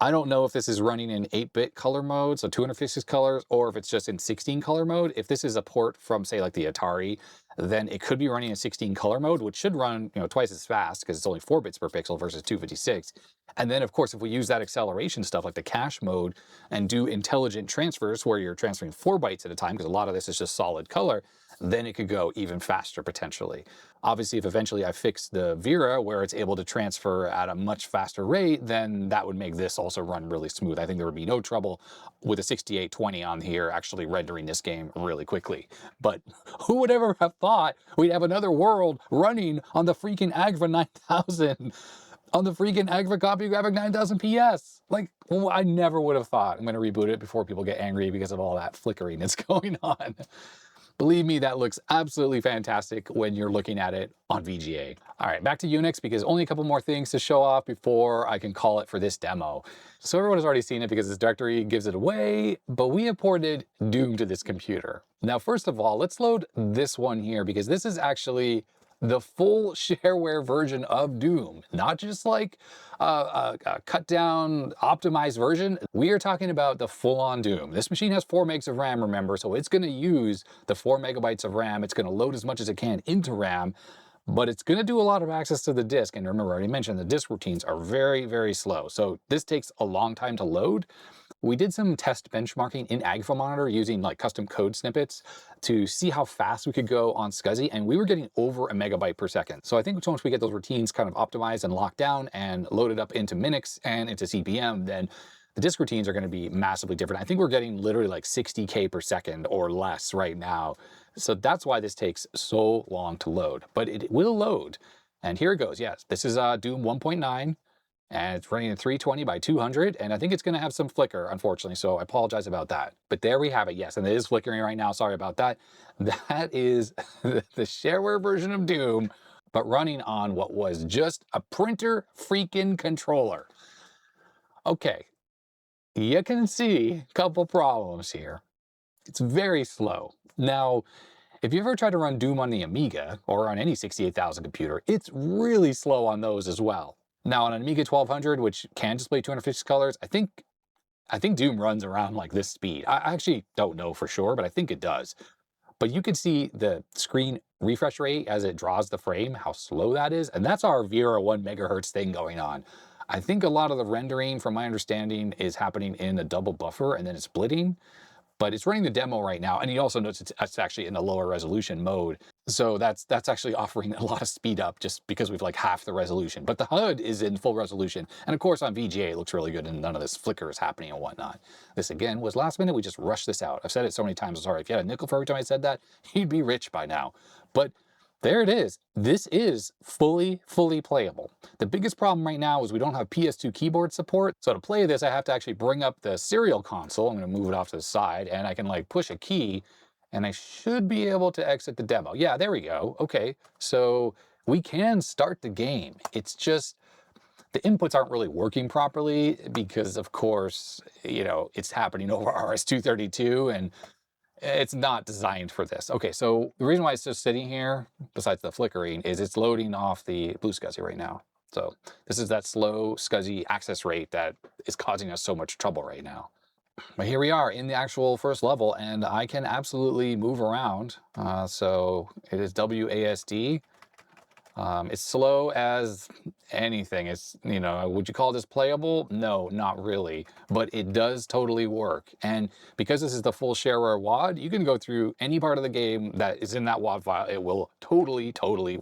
I don't know if this is running in 8-bit color mode, so 256 colors, or if it's just in 16 color mode. If this is a port from, say, like the Atari, then it could be running in 16 color mode, which should run, you know, twice as fast because it's only 4 bits per pixel versus 256. And then, of course, if we use that acceleration stuff like the cache mode and do intelligent transfers where you're transferring 4 bytes at a time, because a lot of this is just solid color, then it could go even faster potentially. Obviously, if eventually I fix the Vera where it's able to transfer at a much faster rate, then that would make this also run really smooth. I think there would be no trouble with a 6820 on here actually rendering this game really quickly. But who would ever have thought we'd have Another World running on the freaking Agfa 9000? On the freaking Agfa Compugraphic 9000 PS. Like, well, I never would have thought. I'm going to reboot it before people get angry because of all that flickering that's going on. Believe me, that looks absolutely fantastic when you're looking at it on VGA. All right, back to Unix, because only a couple more things to show off before I can call it for this demo. So everyone has already seen it because this directory gives it away, but we imported Doom to this computer. Now, first of all, let's load this one here, because this is actually the full shareware version of Doom, not just like a cut down, optimized version. We are talking about the full-on Doom. This machine has 4 megs of RAM, remember, so it's going to use the 4 megabytes of RAM. It's going to load as much as it can into RAM, but it's going to do a lot of access to the disk. And remember, I already mentioned the disk routines are very, very slow. So this takes a long time to load. We did some test benchmarking in Agfa Monitor using like custom code snippets to see how fast we could go on SCSI, and we were getting over a megabyte per second. So I think once we get those routines kind of optimized and locked down and loaded up into Minix and into CPM, then the disk routines are going to be massively different. I think we're getting literally like 60K per second or less right now. So that's why this takes so long to load, but it will load. And here it goes. Yes, this is Doom 1.9. And it's running at 320 by 200, and I think it's going to have some flicker, unfortunately, so I apologize about that. But there we have it, yes, and it is flickering right now, sorry about that. That is the shareware version of Doom, but running on what was just a printer freaking controller. Okay, you can see a couple problems here. It's very slow. Now, If you ever try to run Doom on the Amiga or on any 68,000 computer, it's really slow on those as well. Now on an Amiga 1200, which can display 256 colors, I think Doom runs around like this speed. I actually don't know for sure, but I think it does. But you can see the screen refresh rate as it draws the frame, how slow that is. And that's our Vera 1 megahertz thing going on. I think a lot of the rendering, from my understanding, is happening in a double buffer and then it's splitting. But it's running the demo right now. And you also notice it's actually in a lower resolution mode. So that's actually offering a lot of speed up just because we've like half the resolution. But the HUD is in full resolution. And of course on VGA it looks really good and none of this flicker is happening and whatnot. This again was last minute. We just rushed this out. I've said it so many times. I'm sorry. If you had a nickel for every time I said that, you'd be rich by now. But there it is. This is fully playable. The biggest problem right now is we don't have PS2 keyboard support. So to play this, I have to actually bring up the serial console. I'm going to move it off to the side and I can like push a key and I should be able to exit the demo. Yeah, there we go. Okay, so we can start the game. It's just the inputs aren't really working properly because of course, you know, it's happening over RS-232 and it's not designed for this. Okay, so the reason why it's just sitting here, besides the flickering, is it's loading off the BlueSCSI right now. So this is that slow SCSI access rate that is causing us so much trouble right now. But here we are in the actual first level, and I can absolutely move around. So it is WASD. It's slow as anything. It's, you know, would you call this playable? No, not really, but it does totally work. And because this is the full shareware WAD, you can go through any part of the game that is in that WAD file. It will totally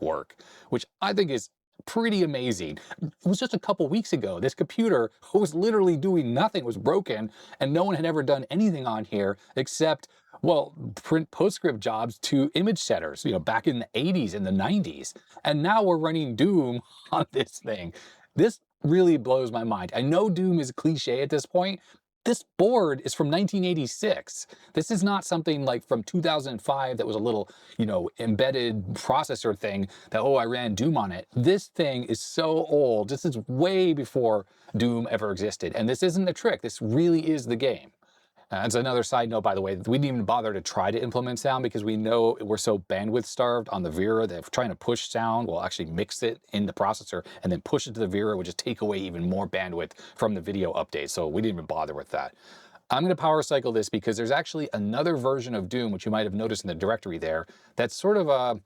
work, which I think is pretty amazing. It was just a couple weeks ago. This computer was literally doing nothing, was broken, and no one had ever done anything on here except, well, print PostScript jobs to image setters, you know, back in the 80s and the 90s. And now we're running Doom on this thing. This really blows my mind. I know Doom is a cliche at this point. This board is from 1986. This is not something like from 2005 that was a little, you know, embedded processor thing that, oh, I ran Doom on it. This thing is so old. This is way before Doom ever existed. And this isn't a trick. This really is the game. As another side note, by the way, we didn't even bother to try to implement sound because we know we're so bandwidth starved on the Vera that if trying to push sound will actually mix it in the processor and then push it to the Vera, would just take away even more bandwidth from the video update. So we didn't even bother with that. I'm going to power cycle this because there's actually another version of Doom, which you might have noticed in the directory there, that's sort of a,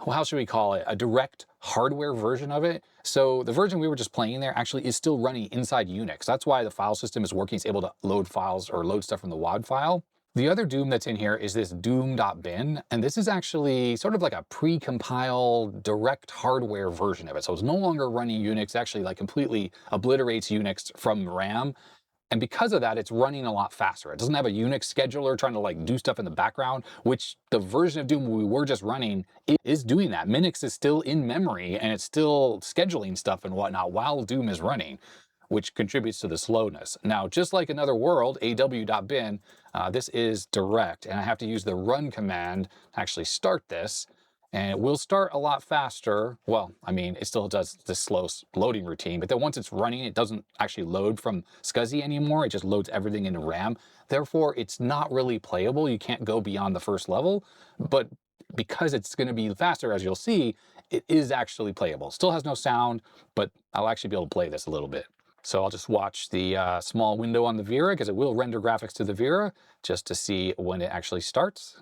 well, how should we call it? A direct hardware version of it. So the version we were just playing there actually is still running inside Unix. That's why the file system is working. It's able to load files or load stuff from the WAD file. The other Doom that's in here is this doom.bin, and this is actually sort of like a pre-compiled direct hardware version of it. So it's no longer running Unix, actually like completely obliterates Unix from RAM. And because of that, it's running a lot faster. It doesn't have a Unix scheduler trying to like do stuff in the background, which the version of Doom we were just running is doing that. Minix is still in memory and it's still scheduling stuff and whatnot while Doom is running, which contributes to the slowness. Now, just like another world, aw.bin, this is direct, and I have to use the run command to actually start this. And it will start a lot faster. Well, I mean, it still does this slow loading routine, but then once it's running, it doesn't actually load from SCSI anymore. It just loads everything into RAM. Therefore, it's not really playable. You can't go beyond the first level, but because it's going to be faster, as you'll see, it is actually playable. Still has no sound, but I'll actually be able to play this a little bit. So I'll just watch the small window on the Vera, because it will render graphics to the Vera, just to see when it actually starts.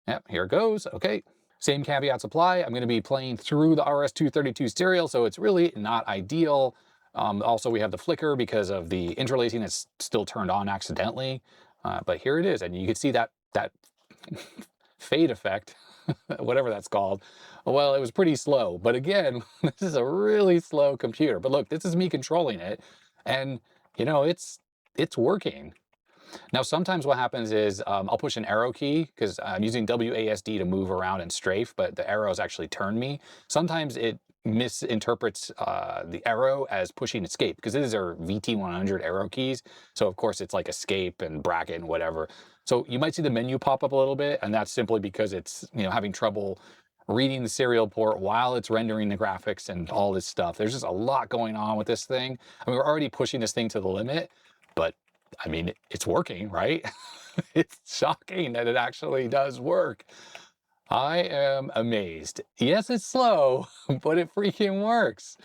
Yep, here it goes. Okay. Same caveats apply. I'm going to be playing through the RS-232 serial, so it's really not ideal. Also, we have the flicker because of the interlacing that's still turned on accidentally. But here it is, and you can see that fade effect, whatever that's called. Well, it was pretty slow. But again, this is a really slow computer. But look, this is me controlling it, and you know, it's working. Now, sometimes what happens is I'll push an arrow key because I'm using WASD to move around and strafe, but the arrows actually turn me. Sometimes it misinterprets the arrow as pushing escape because these are VT100 arrow keys. So of course it's like escape and bracket and whatever. So you might see the menu pop up a little bit, and that's simply because it's, you know, having trouble reading the serial port while it's rendering the graphics and all this stuff. There's just a lot going on with this thing. I mean, we're already pushing this thing to the limit, but I mean, it's working, right? It's shocking that it actually does work. I am amazed. Yes, it's slow, but it freaking works.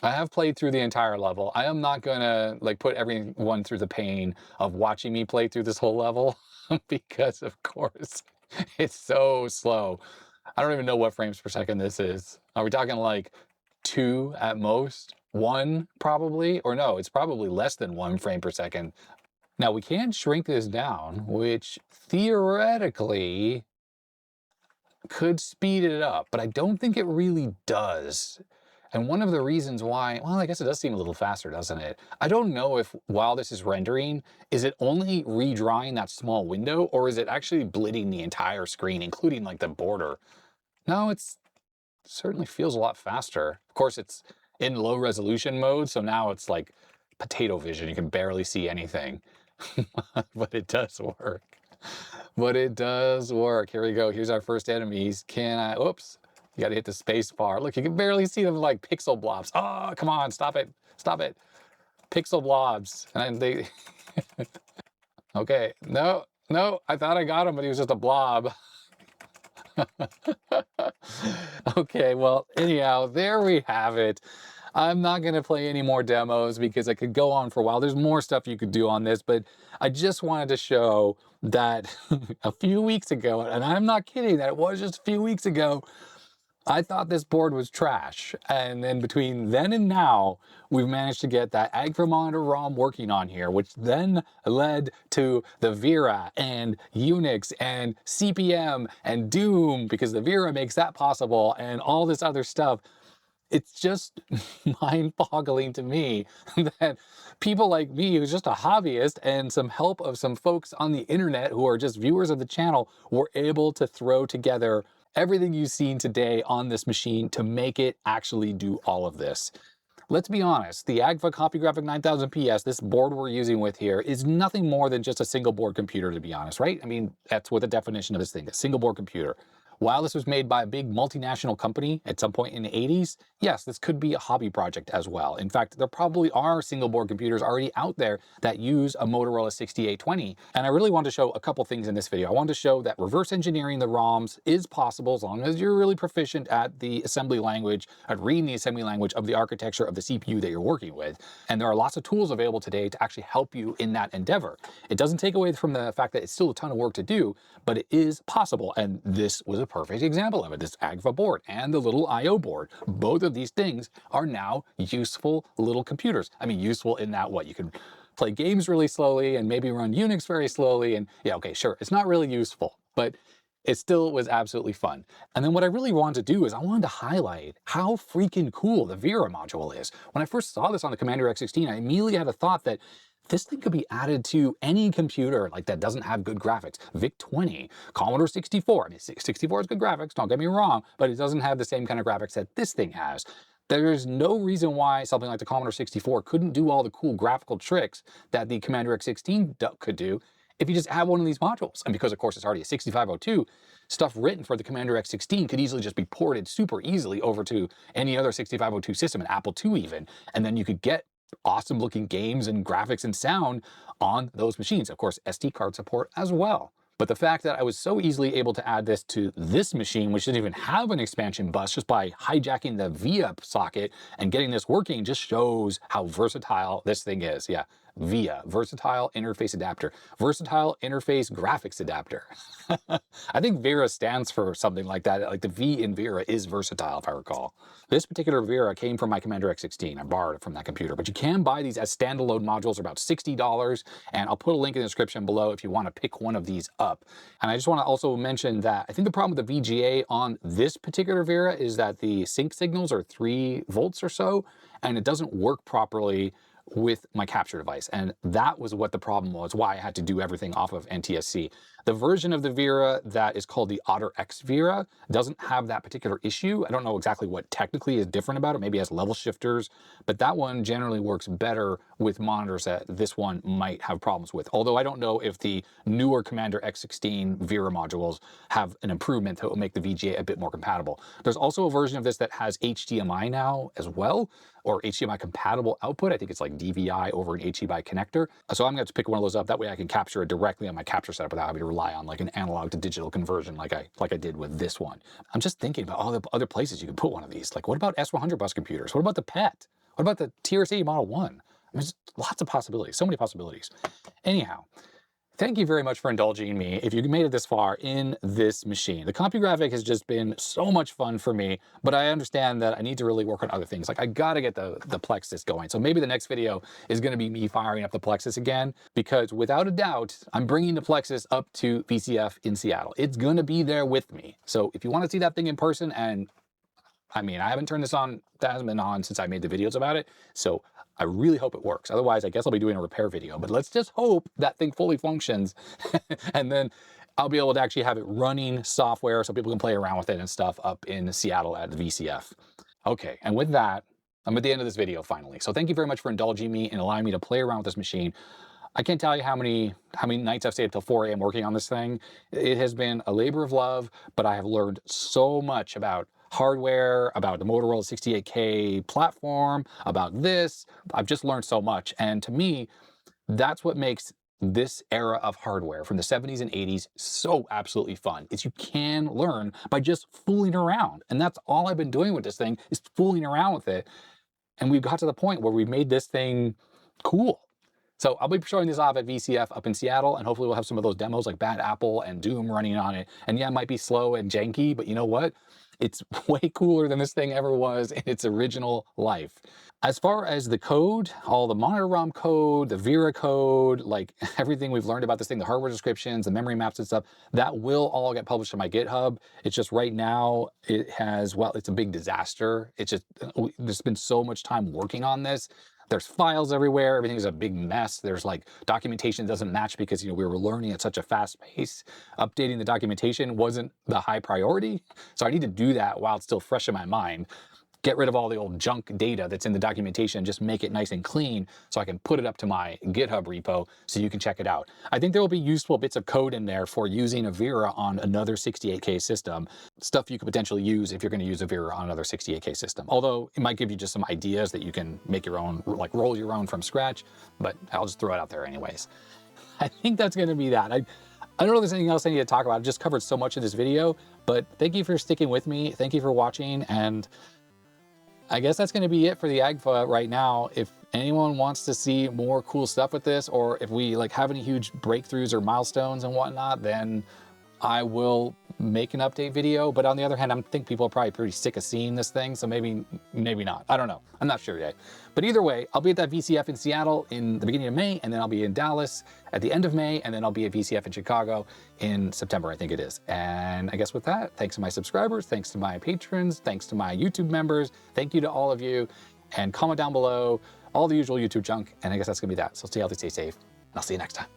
I have played through the entire level. I am not gonna like put everyone through the pain of watching me play through this whole level because of course it's so slow. I don't even know what frames per second this is. Are we talking like 2 at most? 1 probably? Or no, it's probably less than 1 frame per second. Now we can shrink this down, which theoretically could speed it up, but I don't think it really does. And one of the reasons why, well, I guess it does seem a little faster, doesn't it? I don't know if while this is rendering, is it only redrawing that small window or is it actually blidding the entire screen, including like the border? No, it's certainly feels a lot faster. Of course, it's in low resolution mode, so now it's like potato vision. You can barely see anything, but it does work. But it does work. Here we go. Here's our first enemies. Can I, oops, you gotta hit the space bar. Look, you can barely see them like pixel blobs. Oh, come on, stop it, stop it. Pixel blobs. And they, okay, no, no, I thought I got him, but he was just a blob. Okay, well, anyhow, there we have it. I'm not going to play any more demos because I could go on for a while. There's more stuff you could do on this, but I just wanted to show that a few weeks ago, and I'm not kidding, that it was just a few weeks ago, I thought this board was trash. And then between then and now, we've managed to get that Agfa Monitor ROM working on here, which then led to the Vera and Unix and CP/M and Doom, because the Vera makes that possible, and all this other stuff. It's just mind-boggling to me that people like me, who's just a hobbyist, and some help of some folks on the internet who are just viewers of the channel, were able to throw together everything you've seen today on this machine to make it actually do all of this. Let's be honest, the Agfa Compugraphic 9000 PS, this board we're using with here, is nothing more than just a single board computer, to be honest, right? I mean, that's what the definition of this thing is, single board computer. While this was made by a big multinational company at some point in the 80s, yes, this could be a hobby project as well. In fact, there probably are single board computers already out there that use a Motorola 6820. And I really want to show a couple things in this video. I want to show that reverse engineering the ROMs is possible as long as you're really proficient at the assembly language, at reading the assembly language of the architecture of the CPU that you're working with. And there are lots of tools available today to actually help you in that endeavor. It doesn't take away from the fact that it's still a ton of work to do, but it is possible. And this was a perfect example of it, this Agfa board and the little I/O board. Both of these things are now useful little computers. I mean, useful in that what? You can play games really slowly and maybe run Unix very slowly. And yeah, okay, sure, it's not really useful, but it still was absolutely fun. And then what I really wanted to do is I wanted to highlight how freaking cool the Vera module is. When I first saw this on the Commander X16, I immediately had a thought that this thing could be added to any computer like that doesn't have good graphics. VIC-20, Commodore 64. I mean, 64 has good graphics, don't get me wrong, but it doesn't have the same kind of graphics that this thing has. There's no reason why something like the Commodore 64 couldn't do all the cool graphical tricks that the Commander X16 could do if you just add one of these modules. And because, of course, it's already a 6502, stuff written for the Commander X16 could easily just be ported super easily over to any other 6502 system, an Apple II even, and then you could get awesome looking games and graphics and sound on those machines. Of course, SD card support as well. But the fact that I was so easily able to add this to this machine, which didn't even have an expansion bus, just by hijacking the VIA socket and getting this working, just shows how versatile this thing is. Yeah, VIA, Versatile Interface Adapter, Versatile Interface Graphics Adapter. I think Vera stands for something like that. Like the V in Vera is versatile, if I recall. This particular Vera came from my Commander X16. I borrowed it from that computer, but you can buy these as standalone modules. They're about $60, and I'll put a link in the description below if you want to pick one of these up. And I just want to also mention that I think the problem with the VGA on this particular Vera is that the sync signals are 3 volts or so, and it doesn't work properly with my capture device. And that was what the problem was, why I had to do everything off of NTSC. The version of the Vera that is called the Otter X Vera doesn't have that particular issue. I don't know exactly what technically is different about it. Maybe it has level shifters, but that one generally works better with monitors that this one might have problems with. Although I don't know if the newer Commander X16 Vera modules have an improvement that will make the VGA a bit more compatible. There's also a version of this that has HDMI now as well, or HDMI compatible output. I think it's like DVI over an HDMI connector. So I'm going to have to pick one of those up. That way I can capture it directly on my capture setup without having to rely on like an analog to digital conversion like I did with this one. I'm just thinking about all the other places you could put one of these. Like what about S100 bus computers? What about the PET? What about the TRS-80 Model 1? I mean, there's lots of possibilities, so many possibilities. Anyhow, thank you very much for indulging me if you made it this far in this machine. The Compugraphic has just been so much fun for me, but I understand that I need to really work on other things. Like I gotta get the Plexus going. So maybe the next video is gonna be me firing up the Plexus again, because without a doubt, I'm bringing the Plexus up to VCF in Seattle. It's gonna be there with me. So if you wanna see that thing in person, and I mean, I haven't turned this on, that hasn't been on since I made the videos about it. So I really hope it works. Otherwise, I guess I'll be doing a repair video, but let's just hope that thing fully functions. And then I'll be able to actually have it running software so people can play around with it and stuff up in Seattle at the VCF. Okay, and with that, I'm at the end of this video finally. So thank you very much for indulging me and allowing me to play around with this machine. I can't tell you how many nights I've stayed up till 4 a.m. working on this thing. It has been a labor of love, but I have learned so much about hardware, about the Motorola 68K platform, about this. I've just learned so much. And to me, that's what makes this era of hardware from the 70s and 80s so absolutely fun. Is you can learn by just fooling around. And that's all I've been doing with this thing, is fooling around with it. And we've got to the point where we've made this thing cool. So I'll be showing this off at VCF up in Seattle, and hopefully we'll have some of those demos like Bad Apple and Doom running on it. And yeah, it might be slow and janky, but you know what? It's way cooler than this thing ever was in its original life. As far as the code, all the Monitor ROM code, the Vera code, like everything we've learned about this thing, the hardware descriptions, the memory maps and stuff, that will all get published on my GitHub. It's just right now it has, well, it's a big disaster. It's just, there's been so much time working on this. There's files everywhere. Everything's a big mess. There's like documentation that doesn't match because, you know, we were learning at such a fast pace. Updating the documentation wasn't the high priority. So I need to do that while it's still fresh in my mind. Get rid of all the old junk data that's in the documentation, just make it nice and clean so I can put it up to my GitHub repo so you can check it out. I think there will be useful bits of code in there for using a Vera on another 68K system, stuff you could potentially use if you're going to use a Vera on another 68K system. Although it might give you just some ideas that you can make your own, like roll your own from scratch, but I'll just throw it out there anyways. I think that's going to be that. I don't know if there's anything else I need to talk about. I've just covered so much in this video, but thank you for sticking with me. Thank you for watching, and I guess that's going to be it for the Agfa right now. If anyone wants to see more cool stuff with this, or if we like have any huge breakthroughs or milestones and whatnot, then I will make an update video. But on the other hand, I think people are probably pretty sick of seeing this thing, so maybe not. I don't know. I'm not sure yet. But either way, I'll be at that VCF in Seattle in the beginning of May, and then I'll be in Dallas at the end of May, and then I'll be at VCF in Chicago in September, I think it is. And I guess with that, thanks to my subscribers, thanks to my patrons, thanks to my YouTube members, thank you to all of you, and comment down below all the usual YouTube junk, and I guess that's gonna be that. So stay healthy, stay safe, and I'll see you next time.